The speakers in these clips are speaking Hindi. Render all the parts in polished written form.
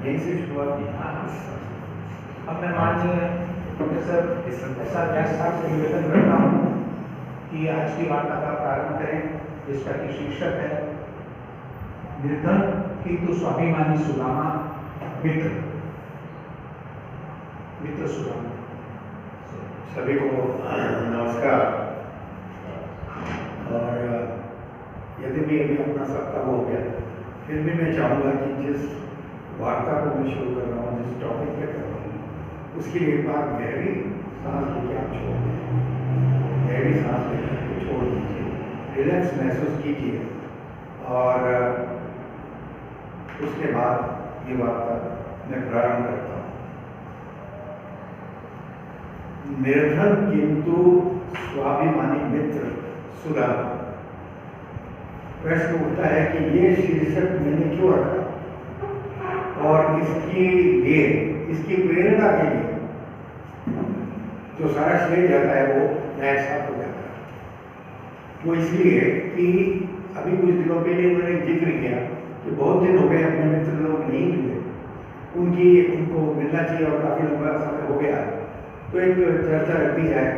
यहीं से शुरुआत की। अब मैं माननीय प्रोफेसर SR व्यास साहब से निवेदन करता हूँ कि आज की वार्ता का प्रारंभ करें, जिसका कि शीर्षक है निर्धन किंतु स्वाभिमानी सुदामा मित्र सुदामा। सभी को नमस्कार। और यदि भी अभी अपना सबका हो गया, फिर भी मैं चाहूँगा कि जिस वार्ता को मैं शुरू कर रहा हूँ, जिस टॉपिक पे कर रहा हूँ, उसके लिए एक बार गहरी सांस लेके आप छोड़ दें। गहरी सांस लेकर छोड़ दीजिए, रिलैक्स महसूस कीजिए और उसके बाद ये वार्ता मैं प्रारंभ करता हूँ। निर्धन किंतु स्वाभिमानी मित्र सुदामा। प्रश्न उठता है कि ये शीर्षक मैंने क्यों रखा और इसकी प्रेरणा के लिए जो सारा श्रेय जाता है वो न्याय साफ हो जाता है। वो इसलिए कि अभी कुछ दिनों पहले उन्होंने जिक्र किया कि बहुत दिन हो गए अपने मित्र लोग नहीं मिले, उनको मिलना चाहिए और काफ़ी लंबा समय हो गया, तो एक चर्चा रखी जाए।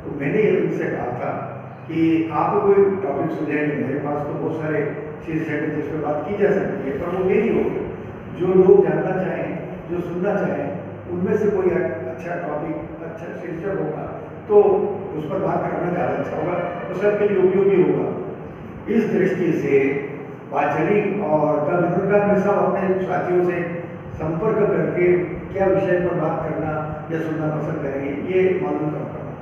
तो मैंने उनसे कहा था कि आपको कोई टॉपिक सुझाइए। मेरे पास तो बहुत सारे शीर्षक है जिस पर बात की जा सकती है, पर वो मेरी होगी। जो लोग जानना चाहें, जो सुनना चाहें, उनमें से कोई अच्छा टॉपिक, अच्छा शीर्षक होगा तो उस पर बात करना ज़्यादा अच्छा होगा, तो सबके लिए उपयोगी होगा। इस दृष्टि से बात चली और तब इन्होंने मैं सब अपने साथियों से संपर्क करके क्या विषय पर बात करना या सुनना पसंद करेंगे, ये मालूम करता हूँ।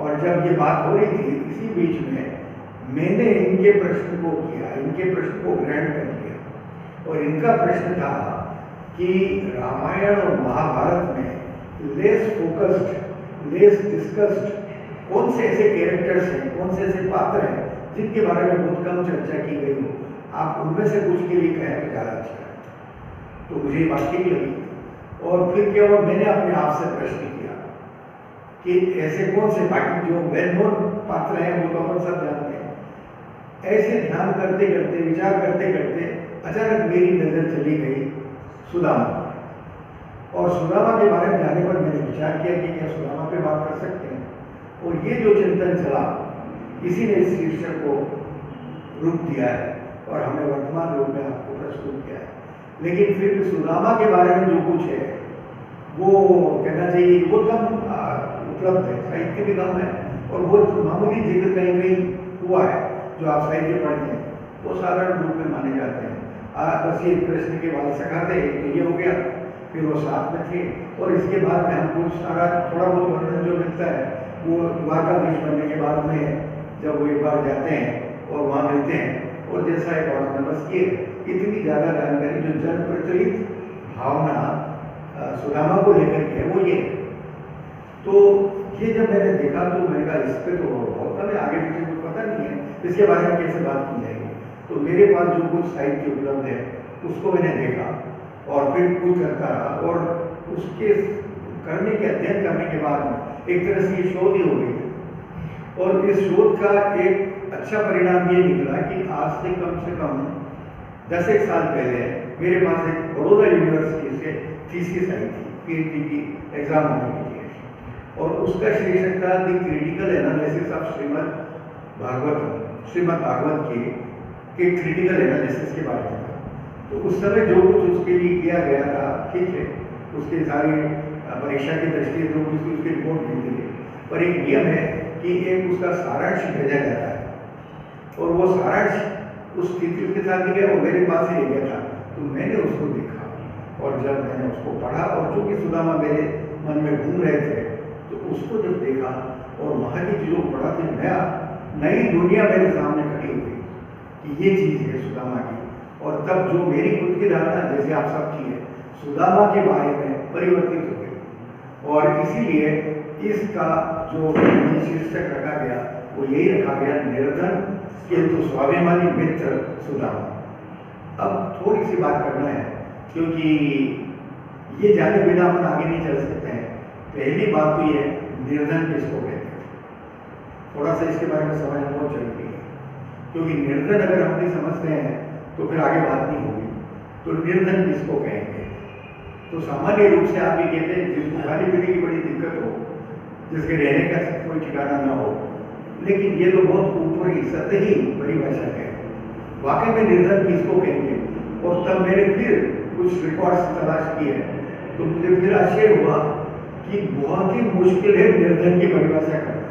और जब ये बात हो रही थी, इसी बीच में मैंने इनके प्रश्न को किया, इनके प्रश्न को ग्रहण कर लिया। और इनका प्रश्न था कि रामायण और महाभारत में लेस फोकस्ड, लेस डिस्कस्ड कौन से ऐसे कैरेक्टर्स हैं, कौन से ऐसे पात्र हैं जिनके बारे में बहुत कम चर्चा की गई हो। आप उनमें से कुछ के लिए कहें तो ज़्यादा अच्छा है। तो मुझे ये बात ठीक लगी। और फिर क्या हुआ, मैंने अपने आप से प्रश्न किया कि ऐसे कौन से, बाकी जो वेल नोन पात्र हैं वो तो अपन सब जानते हैं। ऐसे ध्यान करते करते, विचार करते करते अचानक मेरी नज़र चली गई सुदामा। और सुदामा के बारे में जानने पर मैंने विचार किया कि क्या सुदामा पे बात कर सकते हैं। और ये जो चिंतन चला, इसी ने इस शीर्षक को रूप दिया है और हमें वर्तमान रूप में आपको प्रस्तुत किया है। लेकिन फिर भी सुदामा के बारे में जो कुछ है वो कहना चाहिए वो कम उपलब्ध है, साहित्य भी कम है और वो मामूली जिक्र कहीं कहीं हुआ है जो आप साहित्य पढ़ते हैं वो साधारण रूप में माने जाते हैं। बस ये कृष्ण के बाल सखाते हैं तो ये हो गया, फिर वो साथ में थे। और इसके बाद में हमको सारा थोड़ा बहुत वर्णन जो मिलता है वो द्वारकाधीश बनने के बाद में जब वो एक बार जाते हैं और वहाँ मिलते हैं, और जैसा एक और बस ये इतनी ज़्यादा जानकारी जो जन प्रचलित भावना सुदामा को लेकर के है वो ये। तो ये जब मैंने देखा तो मैंने कहा इस पर तो बहुत कम है, आगे पीछे कुछ पता नहीं है, इसके बारे में कैसे बात की जाएगी। तो मेरे पास जो कुछ साहित्य उपलब्ध है उसको मैंने देखा और फिर कुछ करता रहा और उसके करने के अध्ययन करने के बाद में एक तरह से ये शोध ही हो गई है। और इस शोध का एक अच्छा परिणाम ये निकला कि आज से कम 10 साल पहले मेरे पास एक बड़ौदा यूनिवर्सिटी से थीसिस आई थी, PhD की एग्जाम होने के लिए, और उसका शीर्षक था the critical analysis of Shrimad Bhagavat के क्रिटिकल एनालिसिस के बारे में था। तो उस समय जो कुछ उसके लिए किया गया था, ठीक है, उसके सारी परीक्षा की दृष्टि से जो कुछ उसकी रिपोर्ट मिलती है, पर एक नियम है कि एक उसका सारांश भेजा जाता है और वो सारांश उस स्थिति के साथ नहीं गया, वो मेरे पास ही रह गया था। तो मैंने उसको देखा और जब मैंने उसको पढ़ा और जो कि सुदामा मेरे मन में घूम रहे थे, तो उसको जब देखा और वहाँ की चीज़ों को पढ़ा तो नई दुनिया मेरे सामने खड़ी हुई कि ये चीज़ है सुदामा की। और तब जो मेरी खुद की धारणा जैसे आप सब की है सुदामा के बारे में परिवर्तित हो गई। और इसीलिए इसका जो शीर्षक रखा गया वो यही रखा गया, निर्धन किंतु स्वाभिमानी मित्र सुदामा। अब थोड़ी सी बात करना है क्योंकि ये जाने बिना अपन आगे नहीं चल सकते हैं। पहली बात तो ये निर्धन किसको कहते हैं, थोड़ा सा इसके बारे में समझना बहुत जरूरी है, क्योंकि निर्धन अगर हम नहीं समझते हैं तो फिर आगे बात नहीं होगी। तो निर्धन किसको कहेंगे, तो सामान्य रूप से आप ये कहते हैं जिसको खाने पीने की बड़ी दिक्कत हो, जिसके रहने का कोई ठिकाना ना हो, लेकिन ये तो बहुत ऊपरी सतही परिभाषा है। वाकई में निर्धन किसको कहेंगे? और तब मैंने फिर कुछ रिकॉर्ड्स तलाश किए तो मुझे फिर आश्चर्य हुआ कि बहुत ही मुश्किल है निर्धन की परिभाषा करना।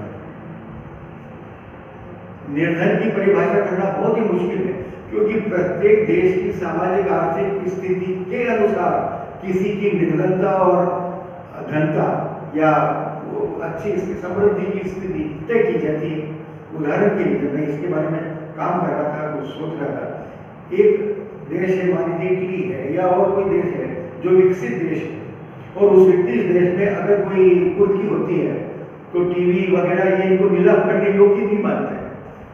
निर्धन की परिभाषा करना बहुत ही मुश्किल है, क्योंकि प्रत्येक देश की सामाजिक आर्थिक स्थिति के अनुसार किसी की निर्धनता और धनता या अच्छी समृद्धि की स्थिति तय की जाती है। उदाहरण के लिए मैं इसके बारे में काम कर रहा था, कुछ सोच रहा था। एक देश है, मान लीजिए इटली है या और कोई देश है जो विकसित देश है, और उस विकसित देश में अगर कोई कुर्की होती है तो टीवी वगैरह ये इनको नीलाम करने योग्य नहीं मानते हैं,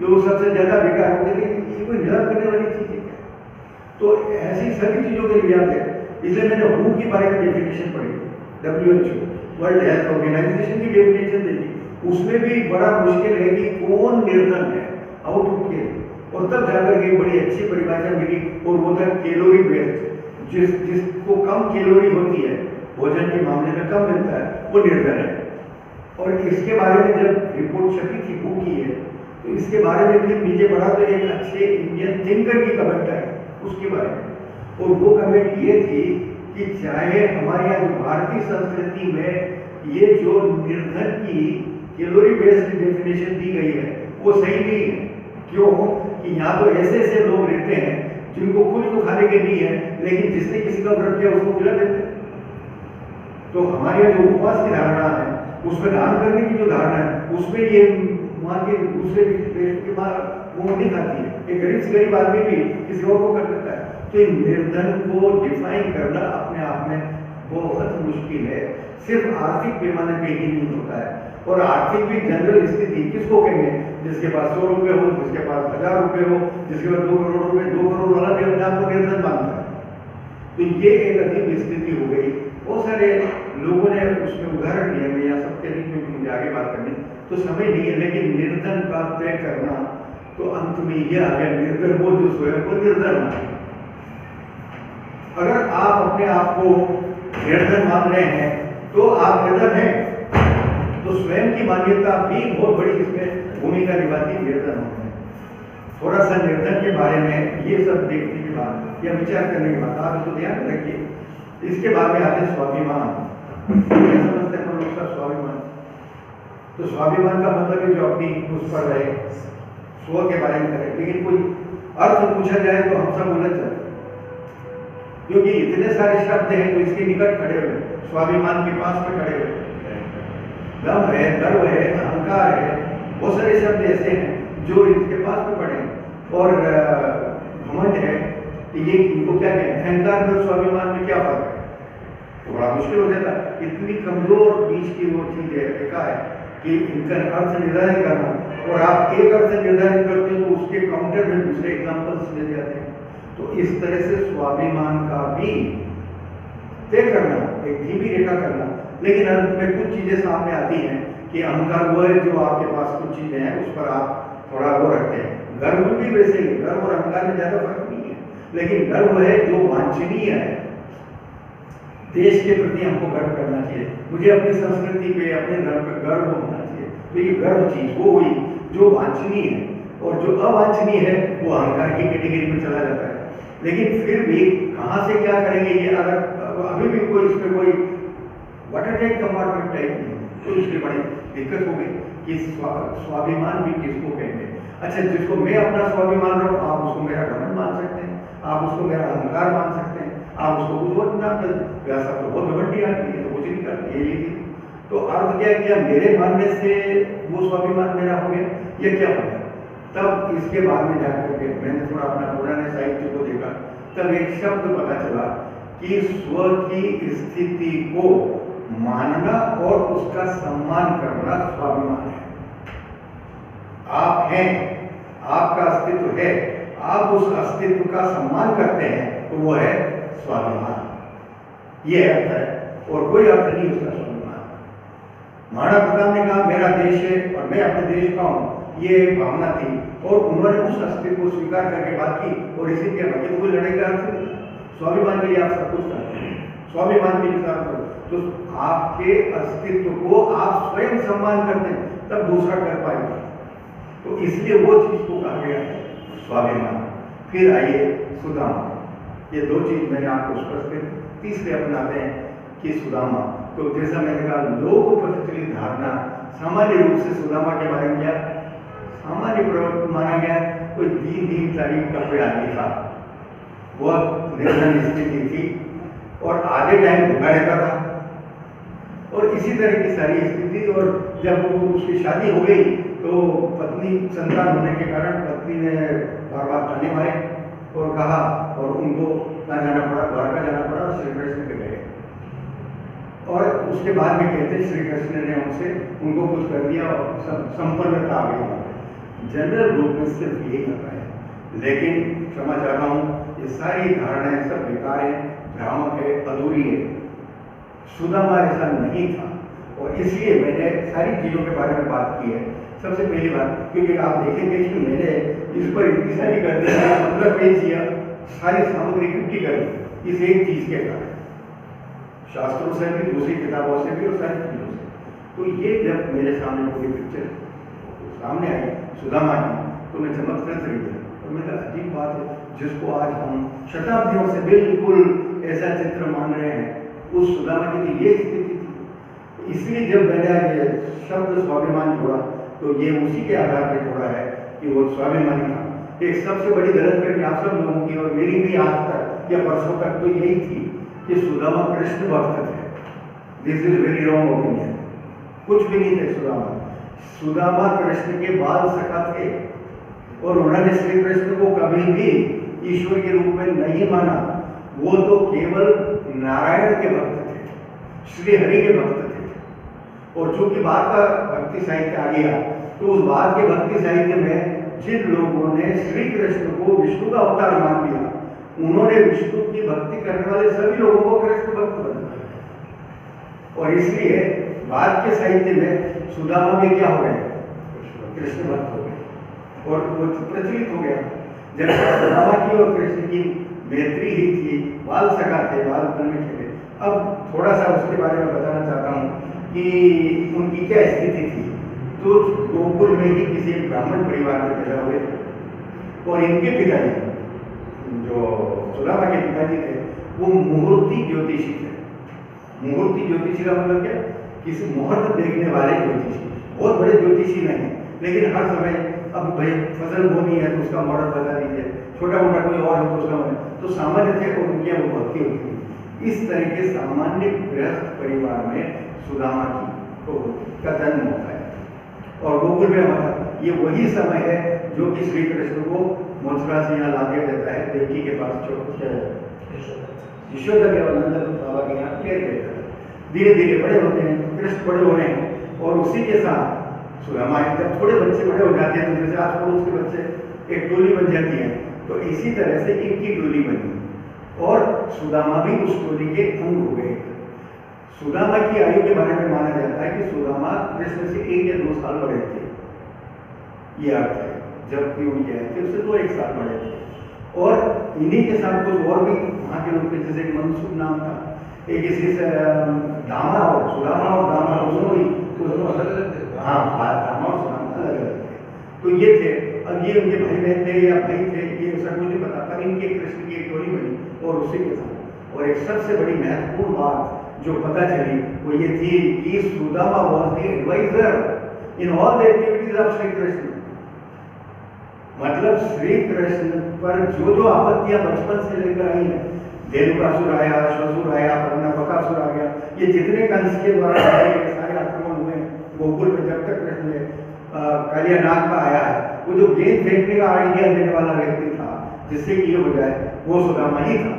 जो सबसे ज्यादा बेकार होते हैं। ये कोई नीलाम करने वाली चीज है? तो ऐसी सभी चीजों के लिए है। इसलिए मैंने हू के बारे में डेफिनेशन पढ़ी, WHO वर्ल्ड हेल्थ ऑर्गेनाइजेशन की डेफिनेशन देखी। उसमें भी बड़ा मुश्किल है कि कौन निर्धन है, आउट ऑफ केयर, और तब जाकर के बड़ी अच्छी परिभाषा मिली, और वो था कैलोरी बेस्ड। जिसको कम कैलोरी होती है, भोजन के मामले में कम मिलता है, वो निर्धन है। और इसके बारे में जब रिपोर्ट छपी थी हू की है, तो इसके बारे में फिर नीचे बढ़ा तो एक अच्छे इंडियन थिंकर की कमेंट है उसके बारे में, और वो कमेंट ये थी कि चाहे हमारे यहाँ जो भारतीय संस्कृति में ये जो निर्धन की कैलोरी बेस्ड डेफिनेशन दी गई है वो सही नहीं है। क्यों? कि यहाँ तो ऐसे ऐसे लोग रहते हैं जिनको खुद को खाने के नहीं है, लेकिन जिसने किसी का व्रत किया उसको खिला देते हैं। तो हमारे यहाँ जो उपवास की धारणा है, उसमें दान करने की जो धारणा है, उसमें ये वहाँ के दूसरे देश के बाद वो नहीं खाती है। एक गरीब से गरीब आदमी भी किसी और को कर देता है। तो निर्धन को डिफाइन करना अपने आप में बहुत मुश्किल है। सिर्फ आर्थिक पैमाने पे ही नहीं होता है, और आर्थिक भी जनरल स्थिति किसको कहेंगे? जिसके पास 100 रुपये हो, जिसके पास 1000 रुपये हो, जिसके पास 2 करोड़ रुपये, 2 करोड़ वाला भी अपने आप को निर्धन मानता है। तो ये एक अजीब स्थिति हो गई। बहुत सारे लोगों ने उसमें उदाहरण दिया, मैं यहाँ सबके नहीं, क्योंकि मुझे आगे बात करनी तो समय नहीं है। लेकिन निर्धन का तय करना तो अंत में यह आ गया, निर्धन वो जो स्वयं को निर्धन माने। अगर आप अपने आप को निर्धन मान रहे हैं तो आप निर्धन हैं, तो स्वयं की मान्यता भी बहुत बड़ी इसमें भूमिका निभाती है निर्धन होने में। थोड़ा सा निर्धन के बारे में ये सब देखने के बाद या विचार करने के बाद आप इसको ध्यान रखिए। इसके बाद में आते हैं स्वाभिमान। समझते हैं लोग सब स्वाभिमान। तो स्वाभिमान का मतलब है जो अपनी उस पर रहे, स्व के बारे में करें, लेकिन कोई अर्थ पूछा जाए तो हम सब उलझ जाते, क्योंकि इतने सारे शब्द हैं जो इसके निकट खड़े हुए, स्वाभिमान के पास में खड़े हुए। दम है, गर्व है, अहंकार है, बहुत सारे शब्द ऐसे हैं जो इसके पास में पड़े। और घमंड है, ये इनको क्या कहें? अहंकार में और स्वाभिमान में क्या फर्क है? तो बड़ा मुश्किल हो जाता है। इतनी कमजोर बीच की वो चीज है, देखा है कि इनका अर्थ निर्धारित करना, और आप एक अर्थ निर्धारित करते हो तो उसके काउंटर में दूसरे एग्जाम्पल्स मिल जाते हैं। तो इस तरह से स्वाभिमान का भी तय करना, एक धीमी रेखा करना, लेकिन अंत में कुछ चीजें सामने आती हैं कि अहंकार वो है जो आपके पास कुछ चीजें हैं उस पर आप थोड़ा वो रखते हैं। गर्व भी वैसे ही, गर्व और अहंकार में ज्यादा फर्क नहीं है, लेकिन गर्व है जो वांछनीय है। देश के प्रति हमको गर्व करना चाहिए, मुझे अपनी संस्कृति पे, अपने धर्म पे गर्व होना चाहिए। तो ये गर्व चीज वो हुई जो वांछनीय है, और जो अवांछनीय है वो अहंकार की कैटेगरी में चला जाता है। लेकिन फिर भी कहाँ से क्या करेंगे ये अगर अभी भी कोई इसमें कोई वाटर टैंक कंपार्टमेंट टाइप नहीं, तो इसलिए बड़ी दिक्कत हो गई कि स्वाभिमान भी किसको कहेंगे। अच्छा, जिसको मैं अपना स्वाभिमान रहा हूँ, आप उसको मेरा घमंड मान सकते हैं, आप उसको मेरा अहंकार मान सकते हैं, आप उसको कुछ और नाम दे। व्यासा तो बहुत घमंडी आदमी है, तो कुछ नहीं करते ये लीजिए। तो अर्थ क्या, क्या मेरे मानने से वो स्वाभिमान मेरा हो गया, ये क्या हो गया? तब इसके बाद में जाकर के मैंने थोड़ा अपना पुराने साहित्य को देखा, तब एक शब्द पता चला कि स्व की स्थिति को मानना और उसका सम्मान करना स्वाभिमान है। आप हैं, आपका अस्तित्व है, आप उस अस्तित्व का सम्मान करते हैं, तो वो है स्वाभिमान। ये अर्थ है, और कोई अर्थ नहीं उसका स्वाभिमान। महाराणा प्रताप ने कहा मेरा देश है और मैं अपने देश का हूँ, ये एक भावना थी, और उन्होंने उस अस्तित्व को स्वीकार करके बात की, और इसी के बाकी कोई लड़ाई का अर्थ नहीं। स्वाभिमान के लिए आप सब कुछ करते हैं, स्वाभिमान के निसार करो, तो आपके अस्तित्व को आप स्वयं सम्मान करते हैं, तब दूसरा कर पाएगा। तो इसलिए वो चीज को कहा गया है स्वाभिमान। फिर आइए सुदामा, ये दो चीज मैंने आपको स्पष्ट कर। तीसरे अपनाते हैं कि सुदामा, तो जैसा मैंने कहा लोक प्रचलित धारणा सामान्य रूप से सुदामा के बारे में क्या सामान्य प्रवृत्ति माना गया, कोई दीन तारीफ का कोई आदमी था, वह निर्धन स्थिति थी और आधे टाइम भूखा रहता था और इसी तरह की सारी स्थिति। और जब वो उसकी शादी हो गई तो पत्नी संतान होने के कारण पत्नी ने बार बार ताने मारे और कहा, और उनको कहाँ जाना पड़ा, द्वारका जाना पड़ा और श्री कृष्ण के गए। और उसके बाद में कहते श्री कृष्ण ने उनको कुछ कर दिया और संपन्नता आ गई। जनरल रूप में सिर्फ यही होता है, लेकिन क्षमा चाहता हूँ ये सारी धारणाएं सब बेकार है, भ्रामक है, अधूरी है। सुदामा ऐसा नहीं था और इसलिए मैंने सारी चीज़ों के बारे में बात की है। सबसे पहली बात, क्योंकि आप देखेंगे कि मैंने इस पर इतनी सारी कर दी, मतलब पेश किया, सारी सामग्री इकट्ठी कर इस एक चीज़ के कारण, शास्त्रों से भी, दूसरी किताबों से भी और सारी चीज़ों से। तो ये जब मेरे सामने पूरी पिक्चर सामने आई सुदामा की, तो मैं चमत्कृत रह गया और मैं कहा अजीब बात है, जिसको आज हम शताब्दियों से बिल्कुल ऐसा चित्र मान रहे हैं, उस सुदामा की तो ये स्थिति थी। इसलिए जब मैंने ये शब्द स्वाभिमान जोड़ा तो ये उसी के आधार पर जोड़ा है कि वो स्वाभिमानी था। एक सबसे बड़ी गलतफहमी आप सब लोगों की और मेरी भी आज तक या परसों तक तो यही थी कि सुदामा कृष्ण भक्त थे। This is very wrong opinion. कुछ भी नहीं थे सुदामा। सुदामा कृष्ण के बाल सखा थे और उन्होंने श्री कृष्ण को कभी भी ईश्वर के रूप में नहीं माना। वो तो केवल नारायण के भक्त थे, श्री हरि के भक्त थे। और चूंकि बाद का भक्ति साहित्य आ गया, तो उस बाद के भक्ति साहित्य में जिन लोगों ने श्री कृष्ण को विष्णु का अवतार मान लिया, उन्होंने विष्णु की भक्ति करने वाले सभी लोगों को कृष्ण भक्त बना दिया। और इसलिए बाद के साहित्य में सुदामा भी क्या हो गए, कृष्ण भक्त हो गए और वो प्रचलित हो गया। जब सुदामा की और कृष्ण की मैत्री ही थी, बाल सखा थे, बालपन में खेले। अब थोड़ा सा उसके बारे में बताना चाहता हूँ कि उनकी क्या स्थिति थी। तो गोकुल में ही किसी ब्राह्मण परिवार में पैदा हुए और इनके पिताजी, जो सुदामा के पिताजी थे, वो मुहूर्ती ज्योतिषी थे। मुहूर्ती ज्योतिषी का मतलब क्या, किसी मुहूर्त देखने वाले ज्योतिषी। बहुत बड़े ज्योतिषी नहीं, लेकिन हर समय अब भाई फसल बोनी है तो उसका मॉडल बता दीजिए, छोटा मोटा कोई और है तो उसका मॉडल, तो सामान्य थे और उनकी वो भक्ति होती थी। इस तरह के सामान्य गृहस्थ परिवार में सुदामा का जन्म होता है। और गोकुल में हमारा ये वही समय है जो कि श्री कृष्ण को मथुरा से यहाँ ला दिया जाता है, देवकी के पास यशोदा के नंदन बाबा के यहाँ ले देता है। धीरे धीरे बड़े होते हैं, कृष्ण बड़े हो रहे हैं और उसी के साथ सुदामा जब थोड़े बच्चे बड़े हो जाते हैं तो जैसे आस पड़ोस के बच्चे एक टोली बन जाती है, तो इसी तरह से इनकी टोली बनी और सुदामा भी उस टोली के अंग हो गए। सुदामा की आयु के बारे में माना जाता है कि सुदामा कृष्ण से 1 या 2 साल बड़े थे, ये अर्थ है। जबकि उनके आए थे उससे 2-1 साल बड़े थे। और इन्हीं के साथ कुछ और भी वहाँ के लोग थे, जैसे एक मनसूब नाम था, एक इसी से दामा और सुदामा और दामा दोनों ही हाँ दामा और सुदामा अलग अलग थे। तो ये थे, अब ये उनके भाई बहन थे या भाई थे ये सब मुझे नहीं पता, पर इनके कृष्ण की एक टोली बनी और उसी के साथ। और एक सबसे बड़ी महत्वपूर्ण बात जो पता चली वो ये थी कि Sudama was the adviser in all the activities of Shri Krishna. मतलब श्री कृष्ण पर जो जो आपत्तियां बचपन से लेकर आई हैं, धेनुकासुर आया, श्वसुर आया, बकासुर आ गया, ये जितने कंस के द्वारा सारे आक्रमण हुए गोकुल में, जब तक कृष्ण कालिया नाग का आया है, वो जो गेंद फेंकने का आइडिया देने वाला व्यक्ति था जिससे कि ये हो जाए, वो सुदामा ही था।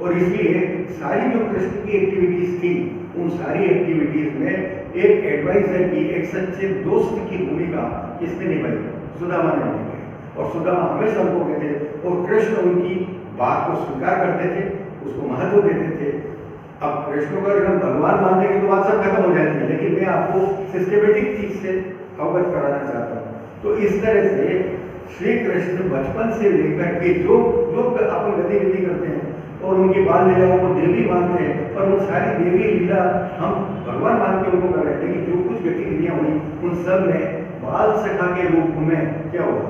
और इसलिए सारी जो कृष्ण की एक्टिविटीज थी, उन सारी एक्टिविटीज में एक एडवाइजर की, एक सच्चे दोस्त की भूमिका किसने निभाई, सुदामा ने निभाई। और सुदामा हमेशा उनको कहते थे और कृष्ण उनकी बात को स्वीकार करते थे, उसको महत्व देते थे। अब कृष्ण को अगर हम भगवान मानने की तो बात सब खत्म हो जाती है, लेकिन मैं आपको सिस्टमेटिक चीज से अवगत कराना चाहता हूँ। तो इस तरह से श्री कृष्ण बचपन से लेकर के जो जो अपन गतिविधि करते हैं और उनकी बाल लीलाओं को देवी मानते हैं, और वो सारी देवी लीला हम भगवान मान के उनको कर रहे थे कि जो कुछ गतिविधियां हुई उन सब में बाल सखा के रूप में क्या हुआ,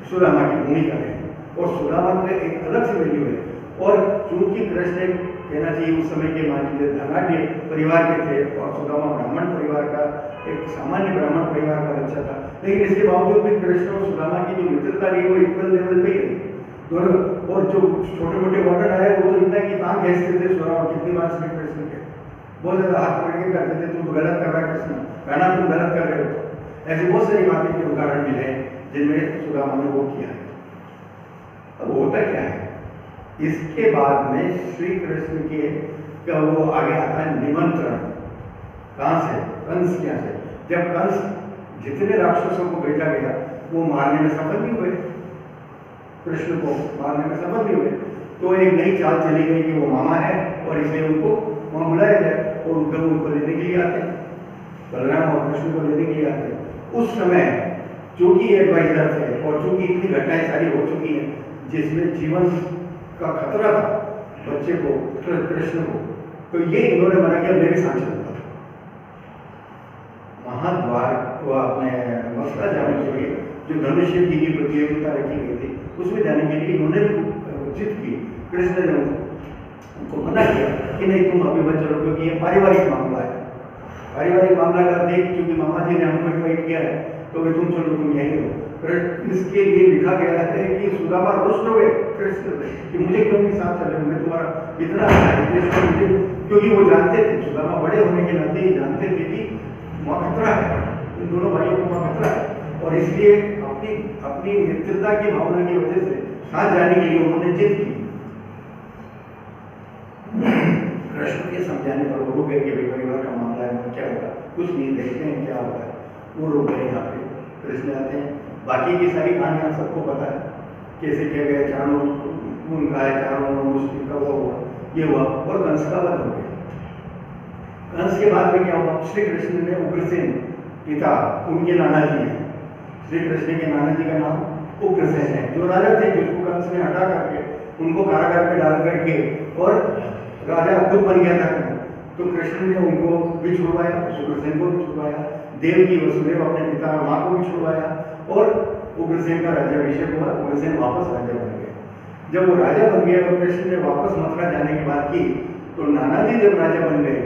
सुदामा की भूमिका है और सुदामा का एक अलग से वैल्यू है। और चूंकि कृष्ण कहना चाहिए उस समय के मान लीजिए धनाढ़ परिवार के थे और सुदामा ब्राह्मण परिवार का एक सामान्य ब्राह्मण परिवार का बच्चा था, लेकिन इसके बावजूद भी कृष्ण और सुदामा की जो मित्रता रही वो इक्वल लेवल पे ही रही दोनों। और जो छोटे मोटे ऑर्डर आए वो तो इतना कि कहाँ खेचते थे सुदामा, कितनी बार श्री कृष्ण के बहुत ज्यादा हाथ पकड़ के करते थे, तुम गलत कर रहा है कृष्ण, कहना तुम गलत कर रहे हो। ऐसी बहुत सारी बातें के उदाहरण मिले जिनमें सुदामा ने वो किया है। अब होता क्या है, इसके बाद में श्री कृष्ण के का वो आगे आता है निमंत्रण। कहाँ से? कंस क्या से? जब कंस जितने राक्षसों को भेजा गया वो मारने में सफल नहीं हुए, कृष्ण को मारने में सफल नहीं हुए, तो एक नई चाल चली गई कि वो मामा है और इसलिए उनको वहाँ बुलाया जाए और उनको लेने के लिए आते हैं, बलराम और कृष्ण को लेने के लिए आते हैं। उस समय चूंकि एडवाइजर थे और चूंकि इतनी घटनाएं सारी हो चुकी हैं जिसमें जीवन का खतरा था बच्चे को, कृष्ण को, तो ये इन्होंने मना किया मेरे साथ चलूंगा। महाद्वार को अपने मथुरा जाने के लिए जो धनुष्य की प्रतियोगिता रखी गई थी उसमें जाने के लिए इन्होंने भी जिद की। कृष्ण ने उनको मना किया कि नहीं तुम अभी मत चलो क्योंकि ये पारिवारिक मामला है, पारिवारिक मामला कर दे क्योंकि मामा जी ने हमको इन्वाइट किया है तो वे तुम चलो, तुम यही हो। इसके लिए लिखा गया है कि सुदामा रुष्ट हुए कृष्ण से कि मुझे क्यों नहीं साथ चले, मैं तुम्हारा इतना मुझे, क्योंकि वो जानते थे, सुदामा बड़े होने के नाते जानते थे कि वहाँ खतरा है, इन दोनों भाइयों को वहाँ खतरा है और इसलिए अपनी अपनी मित्रता की भावना की वजह से साथ जाने के लिए उन्होंने जिद की। कृष्ण के समझाने पर वो रुक गए कि भाई परिवार का मामला है, क्या होगा, कुछ नहीं, देखते हैं क्या होगा। वो रुक गए। यहाँ पे कृष्ण आते हैं, बाकी की सारी कहानियाँ सबको पता है कैसे किया गया, चारों उनका है, चारों मुस्लिम का वो हुआ, ये हुआ और कंस का वध हो गया। कंस के बाद में क्या हुआ, श्री कृष्ण ने उग्रसेन पिता उनके नाना जी हैं, श्री कृष्ण के नाना जी का नाम उग्रसेन है, जो राजा थे जिसको कंस ने हटा करके उनको कारागार में डाल करके और राजा खुद बन गया था। तो कृष्ण ने उनको भी छुड़वाया, उग्रसेन को भी छुड़वाया, देव की वसुदेव अपने पिता और माँ को भी छुड़वाया और उग्रसेन का राज्याभिषेक हुआ। उग्रसेन वापस राजा बन गया। जब वो राजा बन गया और कृष्ण ने वापस मथुरा जाने की बात की तो नाना जी जब राजा बन गए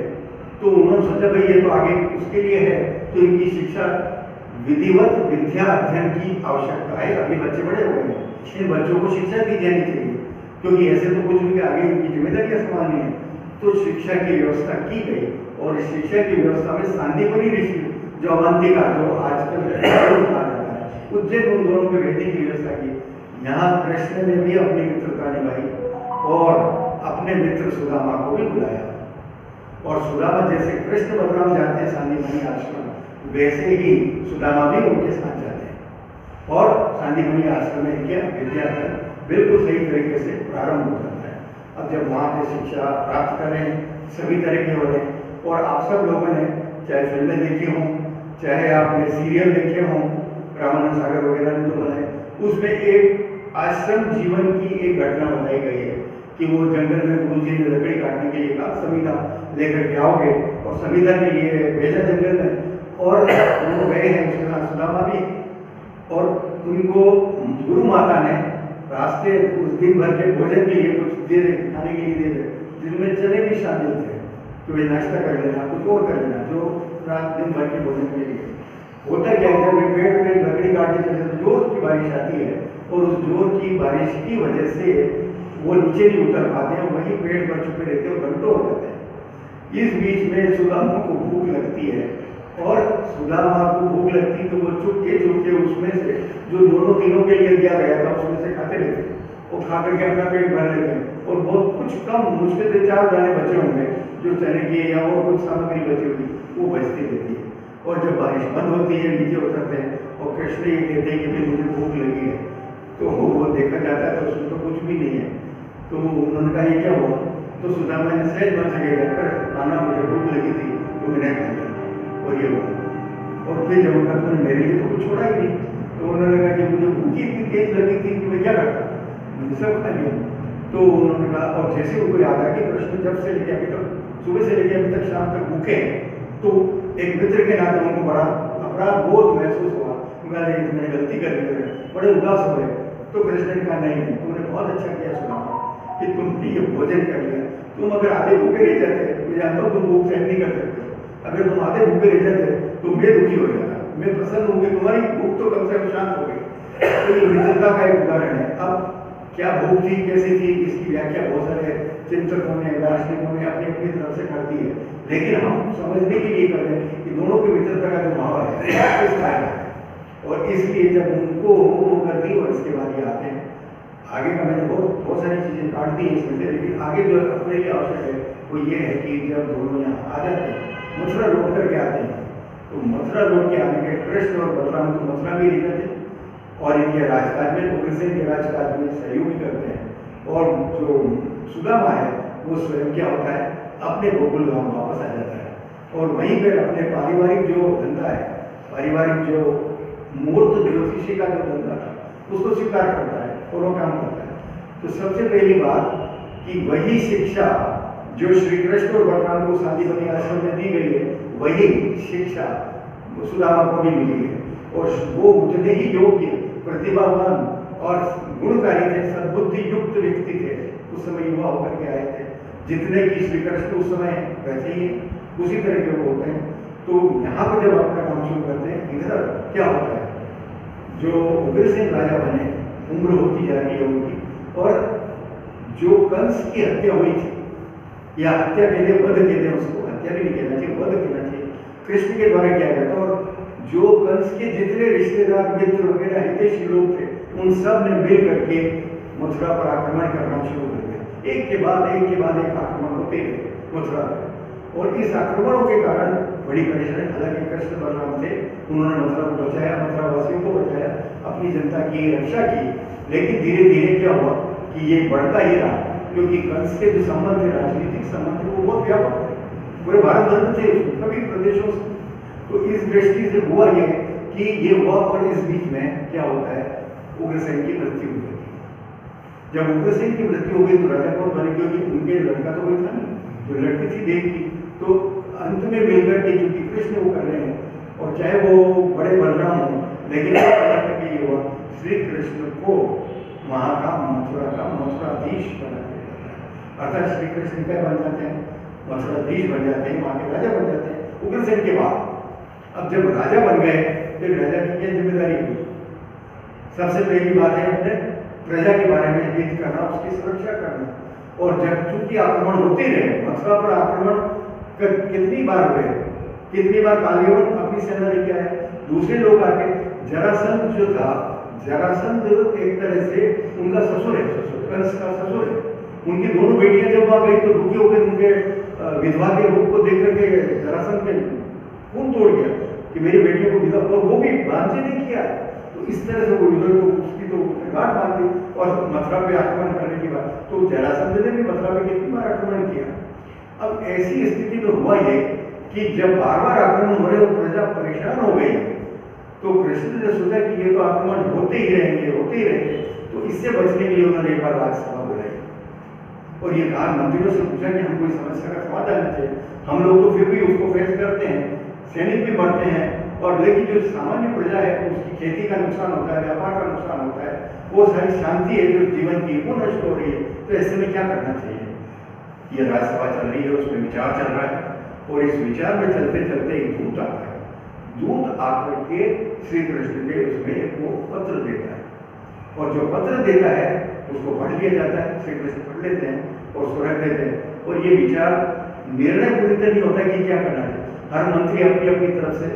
तो उन्होंने सोचा भाई ये तो आगे उसके लिए है तो इनकी शिक्षा विधिवत विद्या अध्ययन की आवश्यकता है, अभी बच्चे बड़े हो गए हैं, इन बच्चों को शिक्षा दी जानी चाहिए क्योंकि ऐसे तो कुछ भी आगे इनकी जिम्मेदारियां संभालनी है। तो शिक्षा की व्यवस्था की गई और इस शिक्षा की व्यवस्था में सांदीपनि ऋषि जो अवंतिका जो आजकल कहा जाता है उज्जैन उन दोनों के भेजने की व्यवस्था की। यहाँ कृष्ण ने भी अपनी मित्रता निभाई और अपने मित्र सुदामा को भी बुलाया और सुदामा जैसे कृष्ण बलराम जाते हैं सांदीपनि आश्रम वैसे ही सुदामा भी उनके साथ जाते हैं और सांदीपनि आश्रम में क्या विद्या बिल्कुल सही तरीके से प्रारंभ हो जाता है। अब जब वहाँ पे शिक्षा प्राप्त करें सभी तरह के हो रहे हैं और आप सब लोगों ने चाहे फिल्में देखी हों चाहे आपने सीरियल देखे हों, रामानंद सागर वगैरह ने जो बनाए उसमें एक आश्रम जीवन की एक घटना बताई गई है कि वो जंगल में गुरु जी ने लकड़ी काटने के लिए कहा समिधा लेकर के आओगे और समिधा के लिए भेजा जंगल में और वो गए हैं उसके साथ सुदामा भी और उनको गुरु माता ने रास्ते उस दिन भर के भोजन के लिए कुछ दे रहे खाने के लिए दे रहे जिनमें चने भी शामिल थे कि वे नाश्ता कर लेना कुछ और कर लेना जो रात दिन भर के भोजन के लिए। होता क्या है जब पेड़ पे लकड़ी काटने चले तो जोर की बारिश आती है और उस जोर की बारिश की वजह से वो नीचे नहीं उतर पाते हैं, वहीं पेड़ पर छुपे रहते हैं और घंटों हो जाते हैं। इस बीच में सुदामा को भूख लगती है और सुदामा को भूख लगती तो वो चुपके उसमें से जो दोनों दिनों के लिए दिया गया था उसमें से खाते रहते हैं और खा करके अपना पेट भर लेते हैं और बहुत कुछ कम मुश्किल से 4 दाने बचे होंगे जो चने की या और कुछ सामग्री बची हुई वो बचती रहती है। और जब बारिश बंद होती है नीचे उतरते हैं और कृष्ण ये कहते हैं कि भाई मुझे भूख लगी है तो वो देखा जाता है तो उसमें तो कुछ भी नहीं है। तो उन्होंने कहा ये क्या हुआ तो सुदामा ने सहज मन से कहकर खाना मुझे भूख लगी थी तो मैंने खा लिया और ये हुआ। और फिर जब उनका तुमने मेरे लिए तो कुछ छोड़ा ही नहीं तो उन्होंने कहा कि मुझे भूखी इतनी तेज लगी थी कि मैं क्या करता, मुझे सब खा लिया। तो उन्होंने कहा, और जैसे उनको याद आया कि कृष्ण जब से लेके अभी तक, सुबह से लेके अभी तक शाम तक भूखे हैं, तो एक मित्र के नाते उनको बड़ा अपराध बोध महसूस हुआ। उनका मैंने गलती कर दी है, बड़े उदास हुए। तो कृष्ण ने कहा, नहीं तुमने बहुत अच्छा किया सुना कि तुमने ये भोजन कर लिया। तुम अगर आधे भूखे रह जाते, मैं जानता हूँ तुम भूख सहन नहीं कर सकते, अगर तुम आधे भूखे रह जाते तो मैं दुखी हो जाता, मैं प्रसन्न हो गई, तुम्हारी भूख तो कम से कम शांत हो गई। तो ये मित्रता का एक उदाहरण है। अब क्या भूख थी, कैसी थी, इसकी व्याख्या बहुत सारे चिंतकों ने, दार्शनिकों ने अपनी अपनी तरफ से कर दी है, लेकिन हम समझने के लिए कर रहे हैं कि दोनों के मित्रता का जो भाव है किस तरह का है। और इसलिए जब उनको वो कर दी, और इसके बाद ये आते हैं आगे का, मैंने बहुत सारी चीज़ें काट दी इसमें से, लेकिन आगे जो अपने लिए आवश्यक है वो ये है कि जब दोनों यहाँ आ जाते हैं, मथुरा लौट करके आते हैं, तो मथुरा लौट के आने के कृष्ण और बलराम तो मथुरा में ही रहते थे, और इनके राजकाज में, उग्रसेन के राजकाज में सहयोगी करते हैं। और जो सुदामा है वो स्वयं क्या होता है, अपने गोकुल गांव वापस आ जाता है, और वहीं पर अपने पारिवारिक जो धंधा है, पारिवारिक जो मूर्त ज्योतिषी का जो धंधा था उसको स्वीकार करता है और वो काम करता है। तो सबसे पहली बात कि वही शिक्षा जो श्री कृष्ण और बलराम को शांतिवनी आश्रम में दी गई है, वही शिक्षा सुदामा को भी मिली है, और वो उतने ही योग्य, प्रतिभावान और गुणकारी थे, सद्बुद्धि युक्त व्यक्ति थे। उस समय युवा होकर के आए थे, जितने की श्री कृष्ण उस समय वैसे ही उसी तरह के वो होते हैं। तो यहाँ पर जब अपना काम शुरू करते हैं, इधर क्या होता है, जो उग्रसेन राजा बने, उम्र होती जा रही है उनकी, और जो कंस की हत्या हुई थी, या हत्या कहते हैं, वध कहते हैं उसको, हत्या भी नहीं कहना चाहिए, वध कहना चाहिए, कृष्ण के द्वारा किया गया था। और जो कंस के जितने रिश्तेदार, मित्र वगैरह हितैषी लोग थे, उन सब ने मिल करके मथुरा पर आक्रमण करना शुरू कर दिया। एक के बाद एक आक्रमण होते रहे मथुरा पर, और इस आक्रमणों के कारण बड़ी परेशानी, हालांकि कृष्ण बलराम थे, उन्होंने मथुरा को बचाया, मथुरा वासियों को बचाया, अपनी जनता की रक्षा की, लेकिन धीरे धीरे क्या हुआ कि ये बढ़ता ही रहा, क्योंकि कंस के जो संबंध थे, राजनीतिक संबंध थे, वो बहुत व्यापक थे, पूरे भारत भर में थे, सभी प्रदेशों से। तो इस दृष्टि से हुआ ये कि ये हुआ, और इस बीच में क्या होता है, उग्रसेन की मृत्यु हो जाती है। जब उग्रसेन की मृत्यु हो गई तो राजा कौन बने, क्योंकि उनके लड़का तो कोई था नहीं, जो लड़की थी देव की। तो अंत में मिलकर के चूंकि कृष्ण वो कर रहे हैं, और चाहे वो बड़े बलराम हो, लेकिन ये हुआ श्री कृष्ण को वहाँ का मथुराधीश बना दिया जाता है। अर्थात श्री कृष्ण क्या बन जाते हैं, मथुराधीश बन जाते हैं, वहाँ के राजा बन जाते हैं उग्रसेन के बाद। अब जब राजा बन गए तो राजा की क्या जिम्मेदारी हुई, सबसे पहली बात है अपने प्रजा के बारे में हित करना, उसकी सुरक्षा करना। और जब चूंकि आक्रमण होते रहे, मथुरा पर आक्रमण कितनी बार हुए, कितनी बार कालियवन अपनी सेना लेके आए, दूसरे लोग आके, जरासंध जो था, जरासंध एक तरह से उनका ससुर है, कंस का ससुर है। उनकी दोनों बेटियां जब वहां गई तो दुखी होकर उनके विधवा के रूप को देख करके जरासंध के खून तोड़ गया कि मेरी बेटियों को विधवा, और वो भी भांजे नहीं किया। तो इस तरह से वो विधवा को उसकी तो गांठ बांध दी, और मथुरा पे आक्रमण करने की बात, तो जरासंध ने भी मथुरा पे कितनी बार आक्रमण किया। अब ऐसी स्थिति में हुआ ये कि जब बार बार आक्रमण हो रहे और प्रजा परेशान हो गई, तो कृष्ण ने सोचा कि ये तो आक्रमण होते ही रहेंगे। तो इससे बचने के लिए उन्होंने एक बार राजसभा बुलाई, और ये कहा, मंत्रियों से पूछा कि हमको इस समस्या का समाधान चाहिए। हम लोग तो फिर भी उसको फेस करते हैं, सैनिक भी बढ़ते हैं, और लेकिन जो सामान्य प्रजा है उसकी खेती का नुकसान होता है, व्यापार का नुकसान होता है, वो सारी शांति है जो जीवन की वो नष्ट हो रही है। तो ऐसे में क्या करना चाहिए। ये राजसभा चल रही है, उसमें विचार चल रहा है, और इस विचार में चलते चलते एक दूत आता है। दूत आकर के श्री कृष्ण के उसमें वो पत्र देता है, और जो पत्र देता है उसको पढ़ लिया जाता है, श्री कृष्ण पढ़ लेते हैं और उसको रख देते हैं। और ये विचार निर्णय पूरी तरह नहीं होता कि क्या करना है, हर मंत्री अपनी अपनी तरफ से